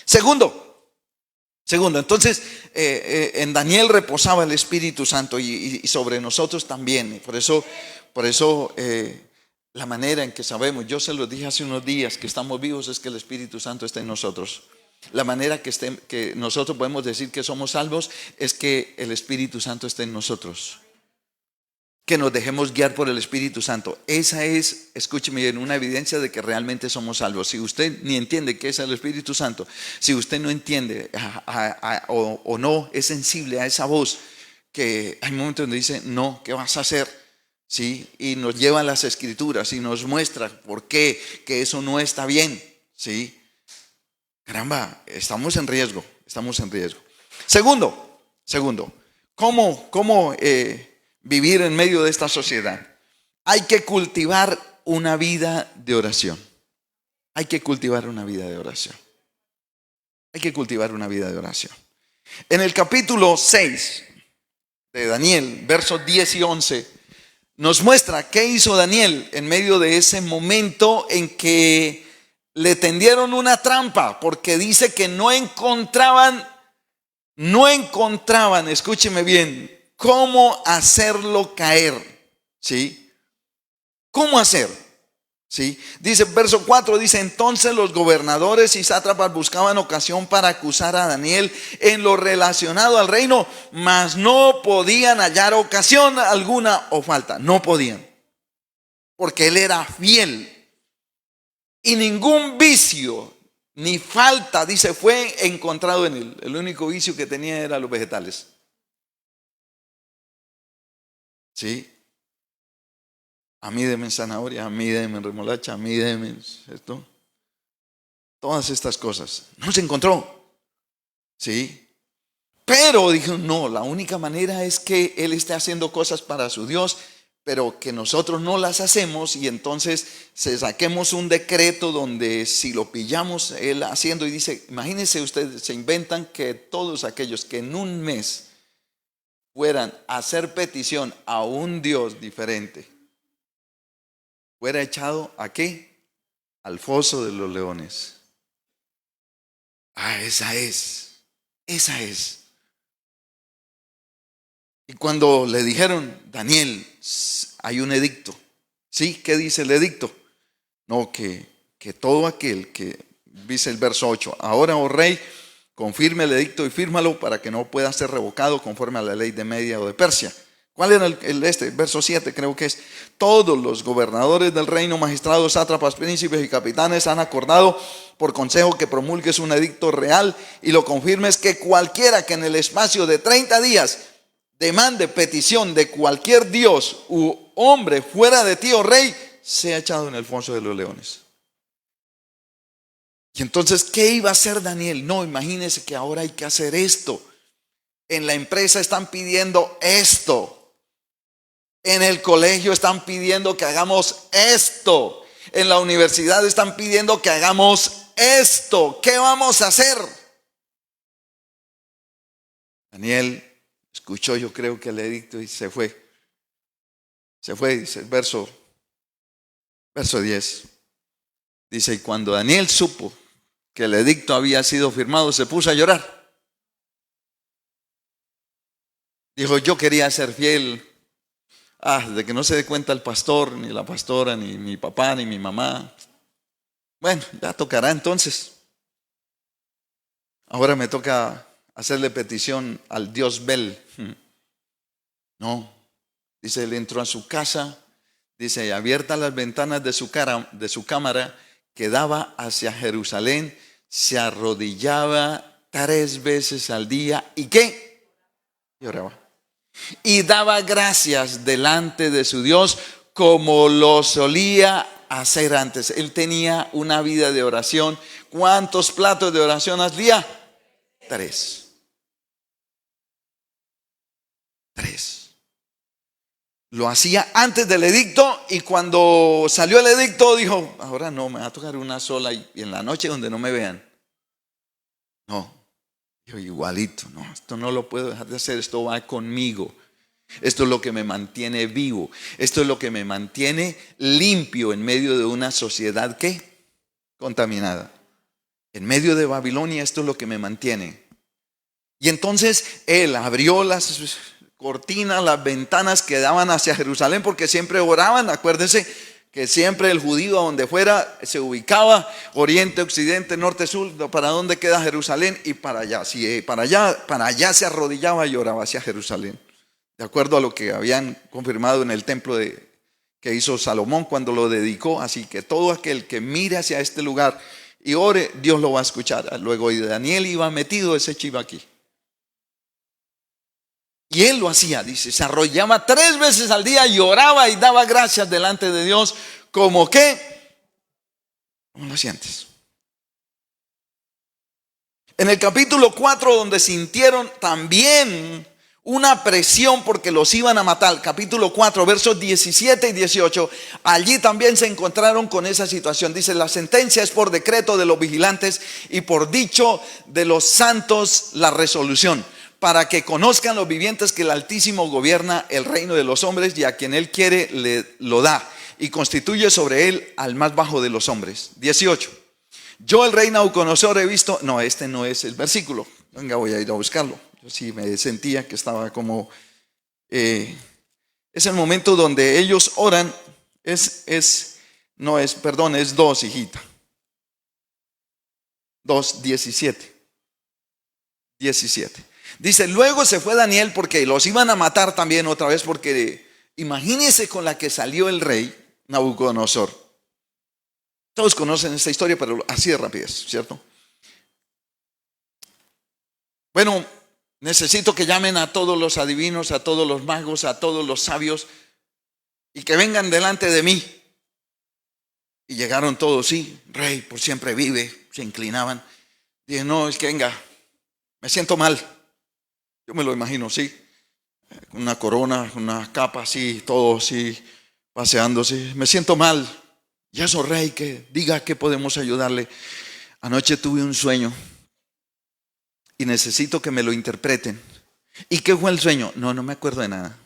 Segundo, entonces en Daniel reposaba el Espíritu Santo, y sobre nosotros también. Por eso la manera en que sabemos, yo se lo dije hace unos días, que estamos vivos, es que el Espíritu Santo está en nosotros. La manera que nosotros podemos decir que somos salvos es que el Espíritu Santo esté en nosotros, que nos dejemos guiar por el Espíritu Santo. Esa es, escúcheme bien, una evidencia de que realmente somos salvos. Si usted ni entiende qué es el Espíritu Santo, si usted no entiende o no es sensible a esa voz, que hay momentos donde dice, no, ¿qué vas a hacer? ¿sí? Y nos lleva a las escrituras y nos muestra por qué, que eso no está bien, ¿sí? Caramba, estamos en riesgo, estamos en riesgo. Segundo, ¿cómo vivir en medio de esta sociedad? Hay que cultivar una vida de oración. Hay que cultivar una vida de oración. Hay que cultivar una vida de oración. En el capítulo 6 de Daniel, versos 10 y 11, nos muestra qué hizo Daniel en medio de ese momento en que le tendieron una trampa, porque dice que no encontraban, escúcheme bien, cómo hacerlo caer, ¿sí? ¿Cómo hacer? ¿Sí? Dice, verso 4, dice, entonces los gobernadores y sátrapas buscaban ocasión para acusar a Daniel en lo relacionado al reino, mas no podían hallar ocasión alguna o falta. No podían, porque él era fiel y ningún vicio ni falta, dice, fue encontrado en él. El único vicio que tenía era los vegetales. ¿Sí? A mí deme zanahoria, a mí deme remolacha, a mí deme esto. Todas estas cosas. No se encontró. ¿Sí? Pero dijo, no, la única manera es que él esté haciendo cosas para su Dios, pero que nosotros no las hacemos, y entonces se saquemos un decreto donde si lo pillamos él haciendo, y dice, imagínense ustedes, se inventan que todos aquellos que en un mes fueran a hacer petición a un Dios diferente, fuera echado ¿a qué? Al foso de los leones. Ah, esa es. Y cuando le dijeron, Daniel, hay un edicto. ¿Sí? ¿Qué dice el edicto? No, que todo aquel que, dice el verso 8, ahora, oh rey, confirme el edicto y fírmalo para que no pueda ser revocado conforme a la ley de Media o de Persia. ¿Cuál era el verso 7? Creo que es, todos los gobernadores del reino, magistrados, sátrapas, príncipes y capitanes han acordado por consejo que promulgues un edicto real y lo confirmes, que cualquiera que en el espacio de 30 días demande petición de cualquier dios u hombre fuera de ti, oh rey, sea echado en el foso de los leones. Y entonces, ¿qué iba a hacer Daniel? No, imagínense que ahora hay que hacer esto. En la empresa están pidiendo esto. En el colegio están pidiendo que hagamos esto. En la universidad están pidiendo que hagamos esto. ¿Qué vamos a hacer? Daniel escuchó, yo creo que el edicto, y se fue. Dice el verso 10. Dice, y cuando Daniel supo que el edicto había sido firmado, se puso a llorar. Dijo, yo quería ser fiel. De que no se dé cuenta el pastor, ni la pastora, ni mi papá, ni mi mamá. Bueno, ya tocará entonces. Ahora me toca hacerle petición al dios Bel. No, dice, él entró a su casa, dice, abiertas las ventanas de su cámara que daba hacia Jerusalén, se arrodillaba 3 veces al día. ¿Y qué? Y oraba. Y daba gracias delante de su Dios como lo solía hacer antes. Él tenía una vida de oración. ¿Cuántos platos de oración hacía? 3. Lo hacía antes del edicto, y cuando salió el edicto dijo, ahora no, me va a tocar una sola y en la noche donde no me vean. No. Yo igualito, no, esto no lo puedo dejar de hacer, esto va conmigo. Esto es lo que me mantiene vivo. Esto es lo que me mantiene limpio en medio de una sociedad ¿qué? Contaminada. En medio de Babilonia, esto es lo que me mantiene. Y entonces él abrió las cortinas, las ventanas que daban hacia Jerusalén, porque siempre oraban. Acuérdense que siempre el judío, a donde fuera, se ubicaba, oriente, occidente, norte, sur, para dónde queda Jerusalén, y para allá. Si para allá se arrodillaba y oraba hacia Jerusalén, de acuerdo a lo que habían confirmado en el templo que hizo Salomón cuando lo dedicó. Así que todo aquel que mire hacia este lugar y ore, Dios lo va a escuchar. Luego Daniel iba metido, ese chivo aquí. Y él lo hacía, dice, se arrodillaba 3 veces al día y oraba y daba gracias delante de Dios, como que, como lo hacía antes. En el capítulo 4, donde sintieron también una presión porque los iban a matar, capítulo 4, versos 17 y 18, allí también se encontraron con esa situación. Dice, la sentencia es por decreto de los vigilantes y por dicho de los santos la resolución, para que conozcan los vivientes que el Altísimo gobierna el reino de los hombres y a quien él quiere le lo da y constituye sobre él al más bajo de los hombres. 18. Yo el rey Nabucodonosor he visto, no, este no es el versículo, venga, voy a ir a buscarlo. Yo sí me sentía que estaba como, es el momento donde ellos oran, no es, perdón, es 2, hijita. 2, 17. Dice, luego se fue Daniel porque los iban a matar también otra vez, porque imagínense con la que salió el rey Nabucodonosor. Todos conocen esta historia, pero así de rapidez, ¿cierto? Bueno, necesito que llamen a todos los adivinos, a todos los magos, a todos los sabios y que vengan delante de mí. Y llegaron todos, sí, rey, por siempre vive, se inclinaban. Dije, no, es que venga, me siento mal. Yo me lo imagino, sí, con una corona, una capa así, todo así, paseándose. Me siento mal. Y eso, rey, que diga que podemos ayudarle. Anoche tuve un sueño y necesito que me lo interpreten. ¿Y qué fue el sueño? No me acuerdo de nada.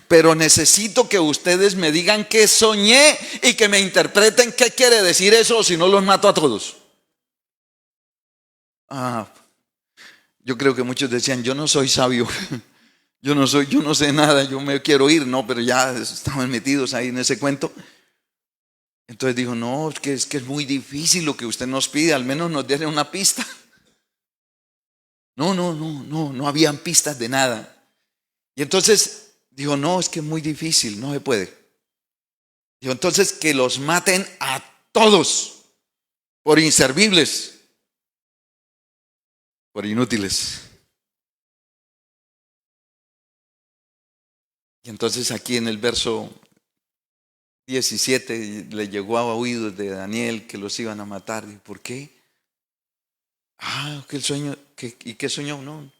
Pero necesito que ustedes me digan qué soñé y que me interpreten qué quiere decir eso, o si no los mato a todos. Yo creo que muchos decían, yo no soy sabio. Yo no sé nada, yo me quiero ir, no, pero ya estaban metidos ahí en ese cuento. Entonces dijo, no, es que es muy difícil lo que usted nos pide, al menos nos dé una pista. No habían pistas de nada. Y entonces dijo, no, es que es muy difícil, no se puede. Dijo, entonces que los maten a todos, por inservibles, por inútiles. Y entonces aquí en el verso 17 le llegó a oídos de Daniel que los iban a matar. ¿Y por qué? Que el sueño, ¿y qué soñó? No,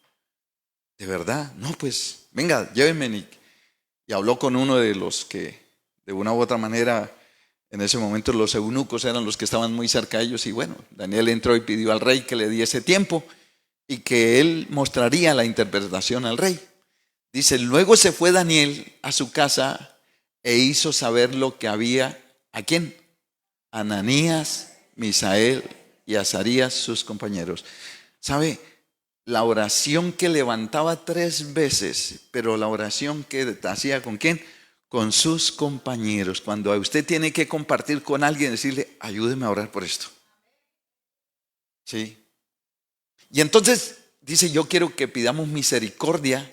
de verdad, no, pues, venga, llévenme. Y habló con uno de los que, de una u otra manera, en ese momento los eunucos eran los que estaban muy cerca de ellos. Y bueno, Daniel entró y pidió al rey que le diese tiempo y que él mostraría la interpretación al rey. Dice, luego se fue Daniel a su casa e hizo saber lo que había, ¿a quién? Ananías, Misael y Azarías, sus compañeros. ¿Sabe? La oración que levantaba 3 veces, pero la oración que hacía ¿con quién? Con sus compañeros. Cuando usted tiene que compartir con alguien, decirle, ayúdeme a orar por esto. ¿Sí? Y entonces dice, yo quiero que pidamos misericordia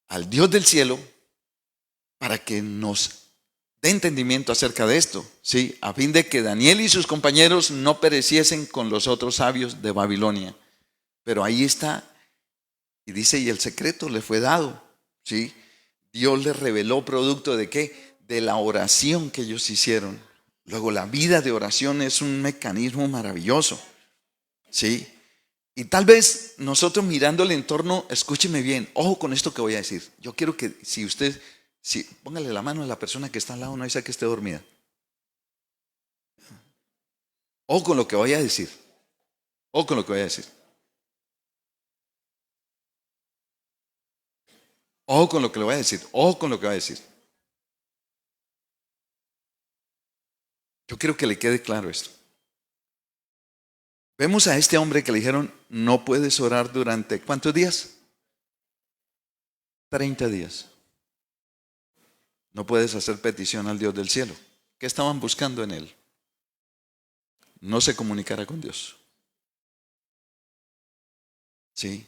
al Dios del cielo para que nos dé entendimiento acerca de esto, ¿sí? A fin de que Daniel y sus compañeros no pereciesen con los otros sabios de Babilonia. Pero ahí está, y dice, y el secreto le fue dado, ¿sí? Dios les reveló producto de ¿qué? De la oración que ellos hicieron. Luego la vida de oración es un mecanismo maravilloso, ¿sí? Y tal vez nosotros mirando el entorno, escúcheme bien, ojo con esto que voy a decir. Yo quiero que póngale la mano a la persona que está al lado, no sea que esté dormida. Ojo con lo que voy a decir. Ojo con lo que voy a decir. Ojo con lo que le voy a decir. Ojo con lo que voy a decir. Yo quiero que le quede claro esto. Vemos a este hombre que le dijeron, no puedes orar durante, ¿cuántos días? 30 días. No puedes hacer petición al Dios del cielo. ¿Qué estaban buscando en él? No se comunicara con Dios. ¿Sí?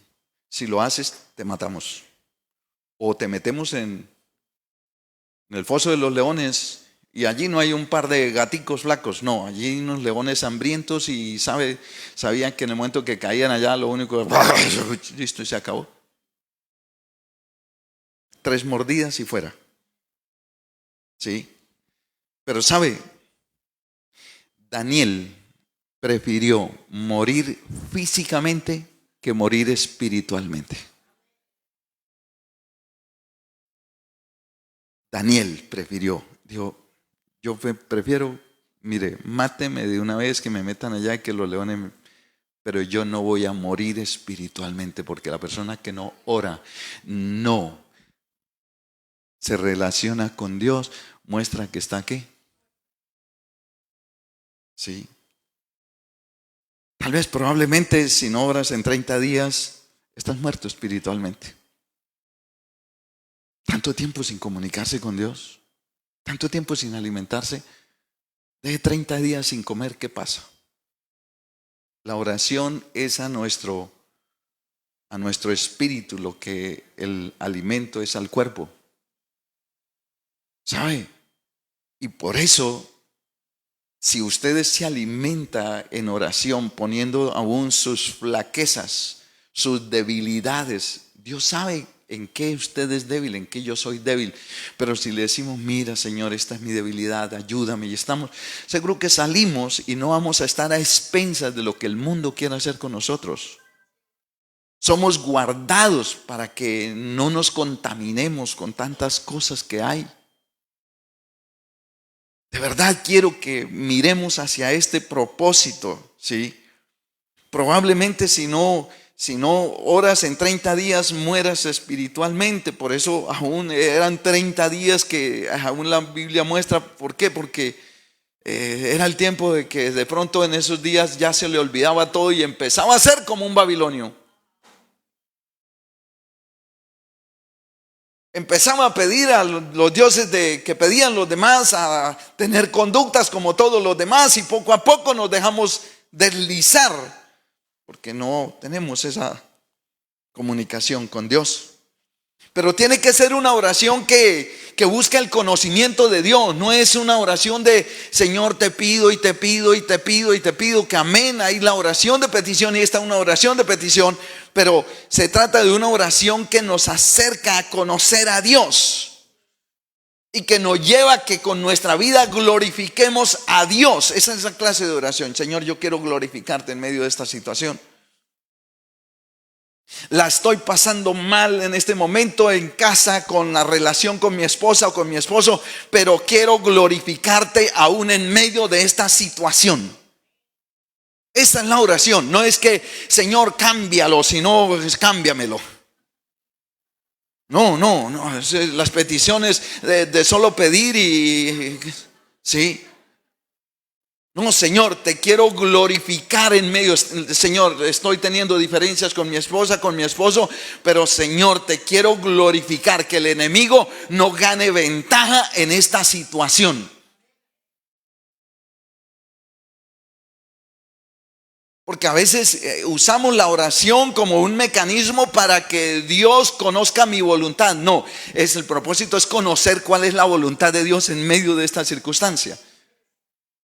Si lo haces, te matamos. O te metemos en el foso de los leones Y allí no hay un par de gaticos flacos, no, allí hay unos leones hambrientos y sabían que en el momento que caían allá lo único que listo y se acabó. 3 mordidas y fuera. ¿Sí? Pero sabe, Daniel prefirió morir físicamente que morir espiritualmente. Daniel prefirió, dijo, yo prefiero, mire, máteme de una vez, que me metan allá y que los leones, pero yo no voy a morir espiritualmente, porque la persona que no ora, no se relaciona con Dios, muestra que está aquí. Sí. Tal vez probablemente si no oras en 30 días, estás muerto espiritualmente. Tanto tiempo sin comunicarse con Dios, tanto tiempo sin alimentarse, de 30 días sin comer, ¿qué pasa? La oración es a nuestro espíritu lo que el alimento es al cuerpo. ¿Sabe? Y por eso, si usted se alimenta en oración, poniendo aún sus flaquezas, sus debilidades, Dios sabe en qué usted es débil, en qué yo soy débil. Pero si le decimos, mira Señor, esta es mi debilidad, ayúdame, y estamos seguro que salimos y no vamos a estar a expensas de lo que el mundo quiera hacer con nosotros. Somos guardados para que no nos contaminemos con tantas cosas que hay. De verdad quiero que miremos hacia este propósito, ¿sí? Probablemente si no oras en 30 días mueras espiritualmente. Por eso aún eran 30 días que aún la Biblia muestra. ¿Por qué? Porque era el tiempo de que de pronto en esos días ya se le olvidaba todo y empezaba a ser como un babilonio. Empezaba a pedir a los dioses que pedían los demás, a tener conductas como todos los demás, y poco a poco nos dejamos deslizar porque no tenemos esa comunicación con Dios. Pero tiene que ser una oración que busca el conocimiento de Dios. No es una oración de Señor, te pido y te pido y te pido y te pido, que amén. Ahí la oración de petición, y esta es una oración de petición, pero se trata de una oración que nos acerca a conocer a Dios y que nos lleva a que con nuestra vida glorifiquemos a Dios. Esa es la clase de oración. Señor, yo quiero glorificarte en medio de esta situación. La estoy pasando mal en este momento en casa, con la relación con mi esposa o con mi esposo, pero quiero glorificarte aún en medio de esta situación. Esa es la oración. No es que Señor cámbialo, sino cámbiamelo. No, las peticiones de solo pedir y sí. No, Señor, te quiero glorificar en medio. Señor, estoy teniendo diferencias con mi esposa, con mi esposo, pero Señor, te quiero glorificar, que el enemigo no gane ventaja en esta situación. Porque a veces usamos la oración como un mecanismo para que Dios conozca mi voluntad. No, el propósito es conocer cuál es la voluntad de Dios en medio de esta circunstancia.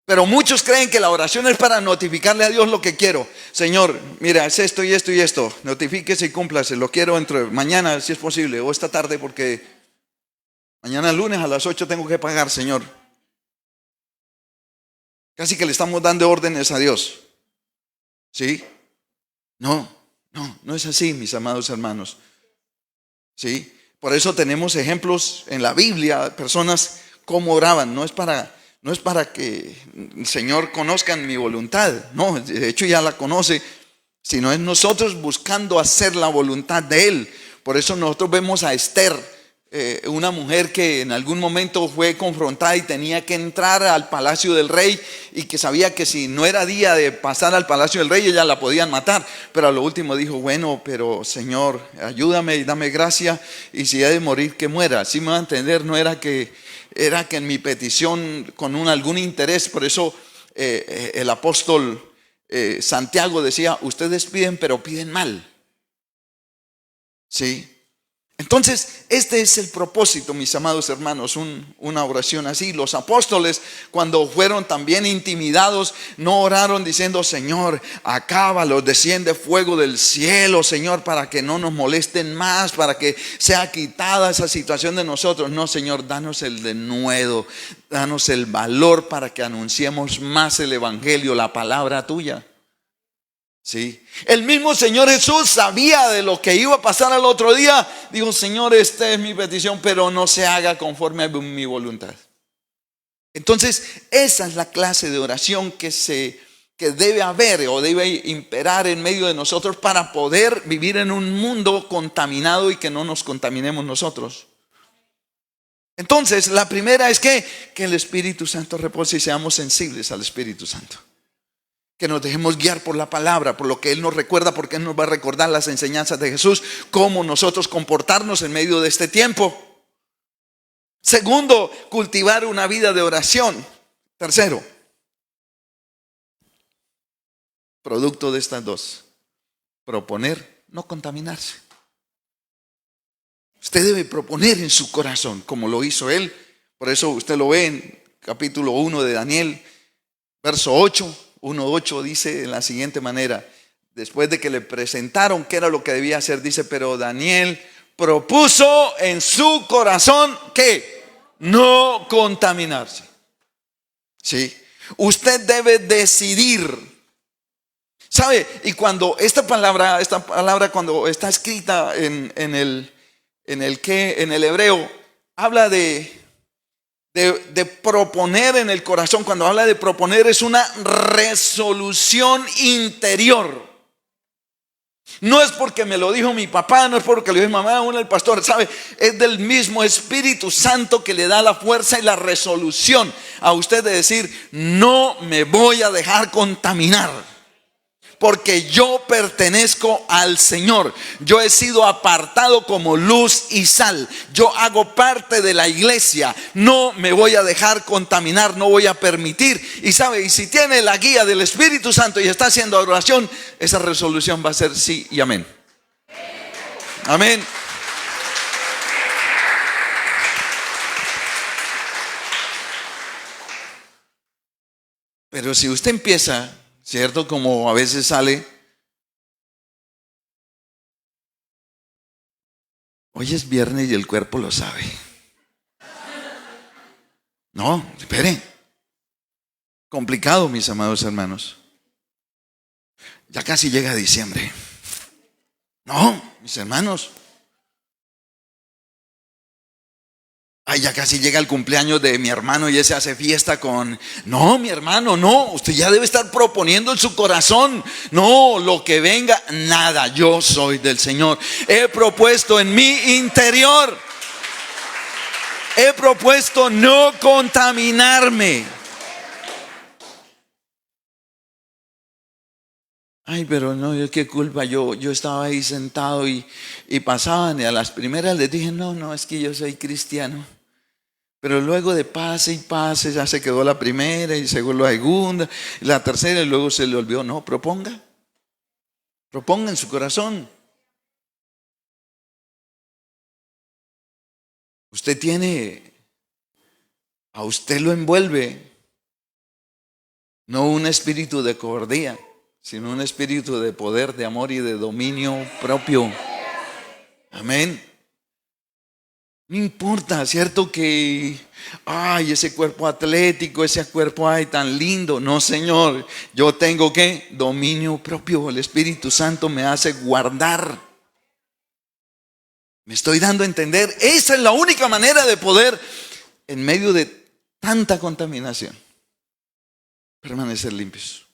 Pero muchos creen que la oración es para notificarle a Dios lo que quiero. Señor, mira, es esto y esto y esto. Notifíquese y cúmplase. Lo quiero entre mañana, si es posible, o esta tarde, porque mañana lunes a las 8 tengo que pagar, Señor. Casi que le estamos dando órdenes a Dios. ¿Sí? No es así, mis amados hermanos. ¿Sí? Por eso tenemos ejemplos en la Biblia, personas cómo oraban. No es para que el Señor conozca mi voluntad. No, de hecho ya la conoce. Sino es nosotros buscando hacer la voluntad de Él. Por eso nosotros vemos a Esther, una mujer que en algún momento fue confrontada y tenía que entrar al palacio del rey, y que sabía que si no era día de pasar al palacio del rey, ella la podían matar. Pero a lo último dijo, bueno, pero Señor, ayúdame y dame gracia, y si he de morir, que muera. Así me va a entender, no era que en mi petición con algún interés. Por eso el apóstol Santiago decía, ustedes piden pero piden mal. ¿Sí? Entonces, este es el propósito, mis amados hermanos, una oración así. Los apóstoles, cuando fueron también intimidados, no oraron diciendo: Señor, acábalos, desciende fuego del cielo, Señor, para que no nos molesten más, para que sea quitada esa situación de nosotros. No, Señor, danos el denuedo, danos el valor para que anunciemos más el evangelio, la palabra tuya. Sí. El mismo Señor Jesús sabía de lo que iba a pasar al otro día. Dijo: Señor, esta es mi petición, pero no se haga conforme a mi voluntad. Entonces, esa es la clase de oración que debe haber o debe imperar en medio de nosotros para poder vivir en un mundo contaminado y que no nos contaminemos nosotros. Entonces, la primera es que el Espíritu Santo repose y seamos sensibles al Espíritu Santo. Que nos dejemos guiar por la palabra, por lo que Él nos recuerda, porque Él nos va a recordar las enseñanzas de Jesús, cómo nosotros comportarnos en medio de este tiempo. Segundo, cultivar una vida de oración. Tercero, producto de estas dos, proponer no contaminarse. Usted debe proponer en su corazón, como lo hizo Él. Por eso usted lo ve en capítulo 1 de Daniel, verso 8. 1:8 dice de la siguiente manera: después de que le presentaron qué era lo que debía hacer, dice: pero Daniel propuso en su corazón que no contaminarse. ¿Sí? Usted debe decidir. ¿Sabe? Y cuando esta palabra cuando está escrita en el hebreo, habla de proponer en el corazón. Cuando habla de proponer, es una resolución interior. No es porque me lo dijo mi papá, no es porque lo dijo mi mamá o el pastor, ¿sabe? Es del mismo Espíritu Santo que le da la fuerza y la resolución a usted de decir: no me voy a dejar contaminar, porque yo pertenezco al Señor. Yo he sido apartado como luz y sal. Yo hago parte de la iglesia. No me voy a dejar contaminar, no voy a permitir. Y sabe, y si tiene la guía del Espíritu Santo y está haciendo oración, esa resolución va a ser sí y amén. Amén. Pero si usted empieza, ¿cierto? Como a veces sale: hoy es viernes y el cuerpo lo sabe. No, espere. Complicado, mis amados hermanos. Ya casi llega diciembre. No, mis hermanos. Ay, ya casi llega el cumpleaños de mi hermano y ese hace fiesta con... No, mi hermano, no. Usted ya debe estar proponiendo en su corazón: no, lo que venga, nada. Yo soy del Señor. He propuesto en mi interior. He propuesto no contaminarme. Ay, pero no, qué culpa. Yo estaba ahí sentado y pasaban, y a las primeras les dije: no, es que yo soy cristiano. Pero luego de pase y pase, ya se quedó la primera y según la segunda, la tercera, y luego se le olvidó. No, proponga en su corazón. Usted tiene, a usted lo envuelve no un espíritu de cobardía, sino un espíritu de poder, de amor y de dominio propio. Amén. No importa, ¿cierto? Que, ay, ese cuerpo atlético, ese cuerpo, ay, tan lindo. No, Señor, yo tengo que dominio propio. El Espíritu Santo me hace guardar. Me estoy dando a entender. Esa es la única manera de poder, en medio de tanta contaminación, permanecer limpios.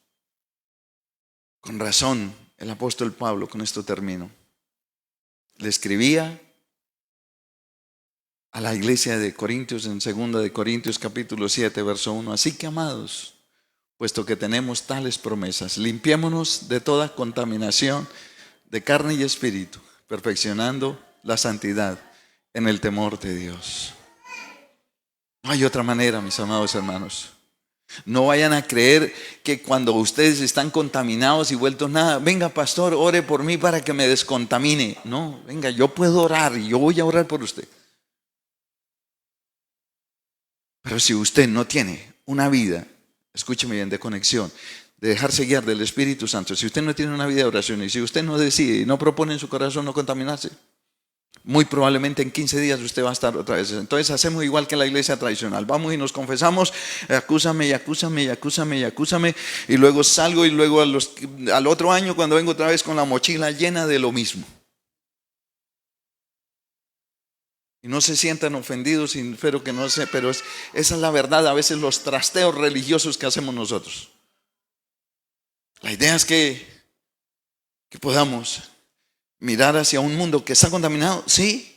Con razón, el apóstol Pablo, con esto termino, le escribía a la iglesia de Corintios en 2 de Corintios capítulo 7 verso 1: así que, amados, puesto que tenemos tales promesas, limpiémonos de toda contaminación de carne y espíritu, perfeccionando la santidad en el temor de Dios. No hay otra manera, mis amados hermanos. No vayan a creer que cuando ustedes están contaminados y vueltos nada, venga pastor, ore por mí para que me descontamine. No, venga, yo puedo orar y yo voy a orar por usted. Pero si usted no tiene una vida, escúcheme bien, de conexión, de dejarse guiar del Espíritu Santo, si usted no tiene una vida de oración y si usted no decide y no propone en su corazón no contaminarse, muy probablemente en 15 días usted va a estar otra vez. Entonces hacemos igual que la iglesia tradicional. Vamos y nos confesamos, acúsame y acúsame y acúsame y acúsame. Y luego salgo y luego al otro año cuando vengo otra vez con la mochila llena de lo mismo. Y no se sientan ofendidos, espero que no sé, pero esa es la verdad. A veces los trasteos religiosos que hacemos nosotros. La idea es que podamos mirar hacia un mundo que está contaminado, sí.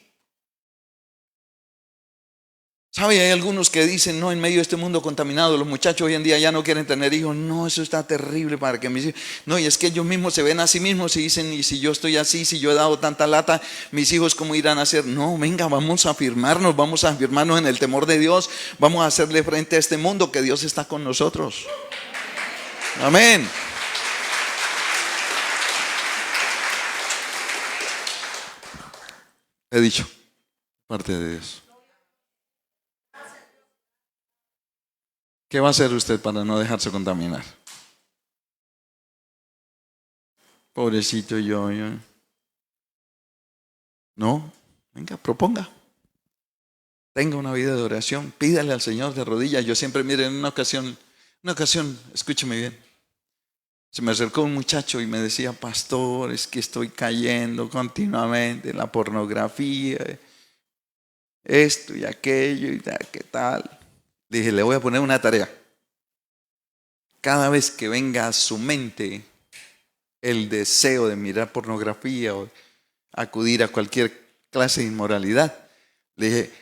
¿Sabe? Hay algunos que dicen, no, en medio de este mundo contaminado, los muchachos hoy en día ya no quieren tener hijos. No, eso está terrible para que mis hijos... No, y es que ellos mismos se ven a sí mismos y dicen, y si yo estoy así, si yo he dado tanta lata, mis hijos ¿cómo irán a ser? No, venga, vamos a afirmarnos en el temor de Dios. Vamos a hacerle frente a este mundo, que Dios está con nosotros. Amén. He dicho, parte de Dios. ¿Qué va a hacer usted para no dejarse contaminar? Pobrecito yo. No, venga, proponga. Tenga una vida de oración, pídale al Señor de rodillas. Yo siempre, mire, en una ocasión, escúcheme bien. Se me acercó un muchacho y me decía, pastor, es que estoy cayendo continuamente en la pornografía, esto y aquello y tal, ¿qué tal? Le dije, le voy a poner una tarea. Cada vez que venga a su mente el deseo de mirar pornografía o acudir a cualquier clase de inmoralidad, le dije,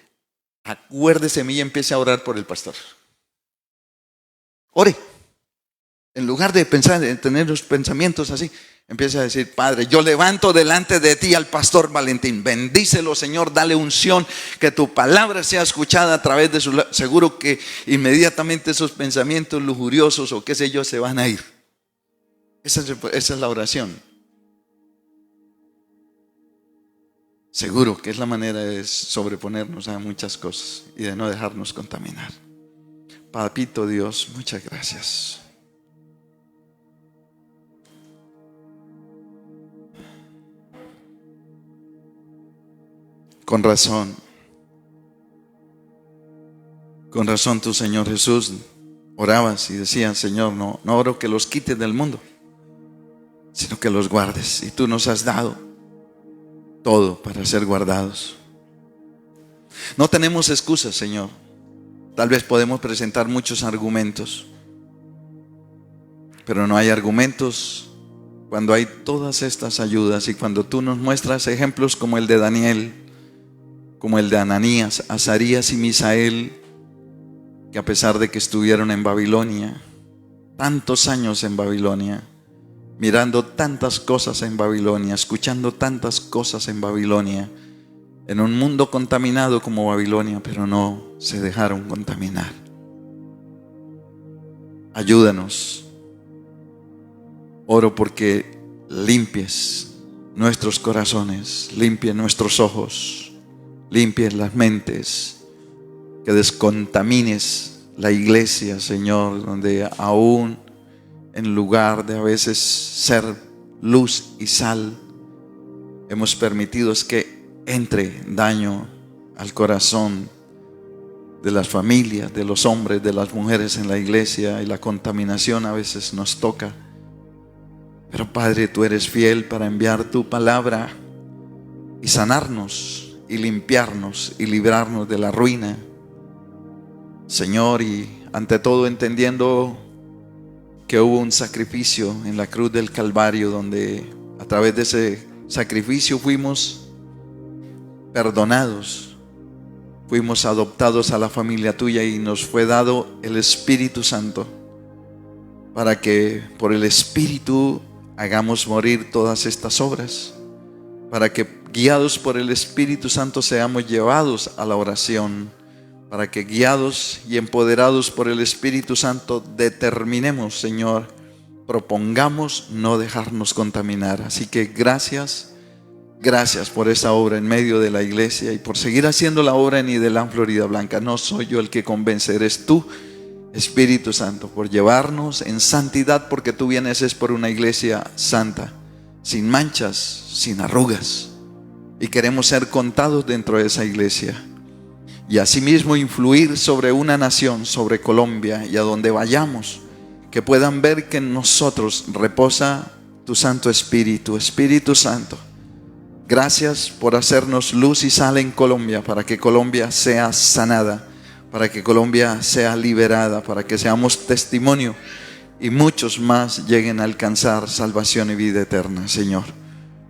acuérdese de mí y empiece a orar por el pastor. Ore. En lugar de pensar, en tener los pensamientos así, empieza a decir, Padre, yo levanto delante de ti al pastor Valentín. Bendícelo, Señor, dale unción, que tu palabra sea escuchada a través de su... Seguro que inmediatamente esos pensamientos lujuriosos o qué sé yo se van a ir. Esa es la oración. Seguro que es la manera de sobreponernos a muchas cosas y de no dejarnos contaminar. Papito Dios, muchas gracias. Con razón tú, Señor Jesús, orabas y decías, Señor, no oro que los quites del mundo, sino que los guardes. Y tú nos has dado todo para ser guardados. No tenemos excusas, Señor. Tal vez podemos presentar muchos argumentos, pero no hay argumentos cuando hay todas estas ayudas y cuando tú nos muestras ejemplos como el de Daniel, como el de Ananías, Azarías y Misael, que a pesar de que estuvieron en Babilonia, tantos años en Babilonia, mirando tantas cosas en Babilonia, escuchando tantas cosas en Babilonia, en un mundo contaminado como Babilonia, pero no se dejaron contaminar. Ayúdanos. Oro porque limpies nuestros corazones, limpies nuestros ojos, limpies las mentes, que descontamines la iglesia, Señor, donde aún en lugar de a veces ser luz y sal, hemos permitido es que entre daño al corazón de las familias, de los hombres, de las mujeres en la iglesia, y la contaminación a veces nos toca. Pero Padre, tú eres fiel para enviar tu palabra y sanarnos y limpiarnos y librarnos de la ruina, Señor, y ante todo entendiendo que hubo un sacrificio en la cruz del Calvario, donde a través de ese sacrificio fuimos perdonados, fuimos adoptados a la familia tuya y nos fue dado el Espíritu Santo para que por el Espíritu hagamos morir todas estas obras, para que guiados por el Espíritu Santo seamos llevados a la oración, para que guiados y empoderados por el Espíritu Santo determinemos, Señor, propongamos no dejarnos contaminar. Así que gracias por esa obra en medio de la iglesia y por seguir haciendo la obra en Idelán, Florida Blanca. No soy yo el que convence, eres tú, Espíritu Santo, por llevarnos en santidad, porque tú vienes es por una iglesia santa, sin manchas, sin arrugas, y queremos ser contados dentro de esa iglesia. Y asimismo influir sobre una nación, sobre Colombia, y a donde vayamos, que puedan ver que en nosotros reposa tu Santo Espíritu. Espíritu Santo, gracias por hacernos luz y sal en Colombia, para que Colombia sea sanada, para que Colombia sea liberada, para que seamos testimonio y muchos más lleguen a alcanzar salvación y vida eterna, Señor.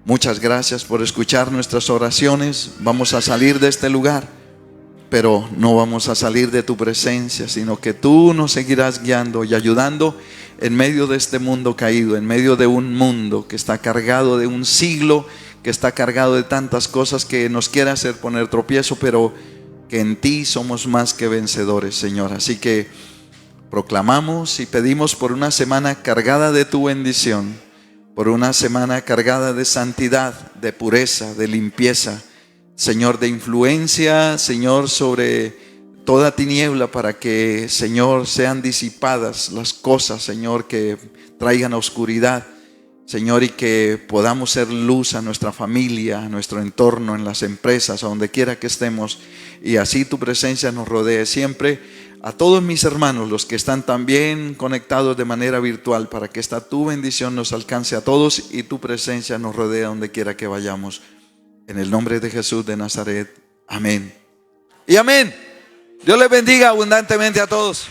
Muchas gracias por escuchar nuestras oraciones. Vamos a salir de este lugar, pero no vamos a salir de tu presencia, sino que tú nos seguirás guiando y ayudando en medio de este mundo caído, en medio de un mundo que está cargado de un siglo, que está cargado de tantas cosas que nos quiere hacer poner tropiezo, pero que en ti somos más que vencedores, Señor. Así que proclamamos y pedimos por una semana cargada de tu bendición, por una semana cargada de santidad, de pureza, de limpieza, Señor, de influencia, Señor, sobre toda tiniebla, para que, Señor, sean disipadas las cosas, Señor, que traigan oscuridad, Señor, y que podamos ser luz a nuestra familia, a nuestro entorno, en las empresas, a donde quiera que estemos, y así tu presencia nos rodee siempre. A todos mis hermanos, los que están también conectados de manera virtual, para que esta tu bendición nos alcance a todos y tu presencia nos rodee a donde quiera que vayamos. En el nombre de Jesús de Nazaret. Amén. Y amén. Dios les bendiga abundantemente a todos.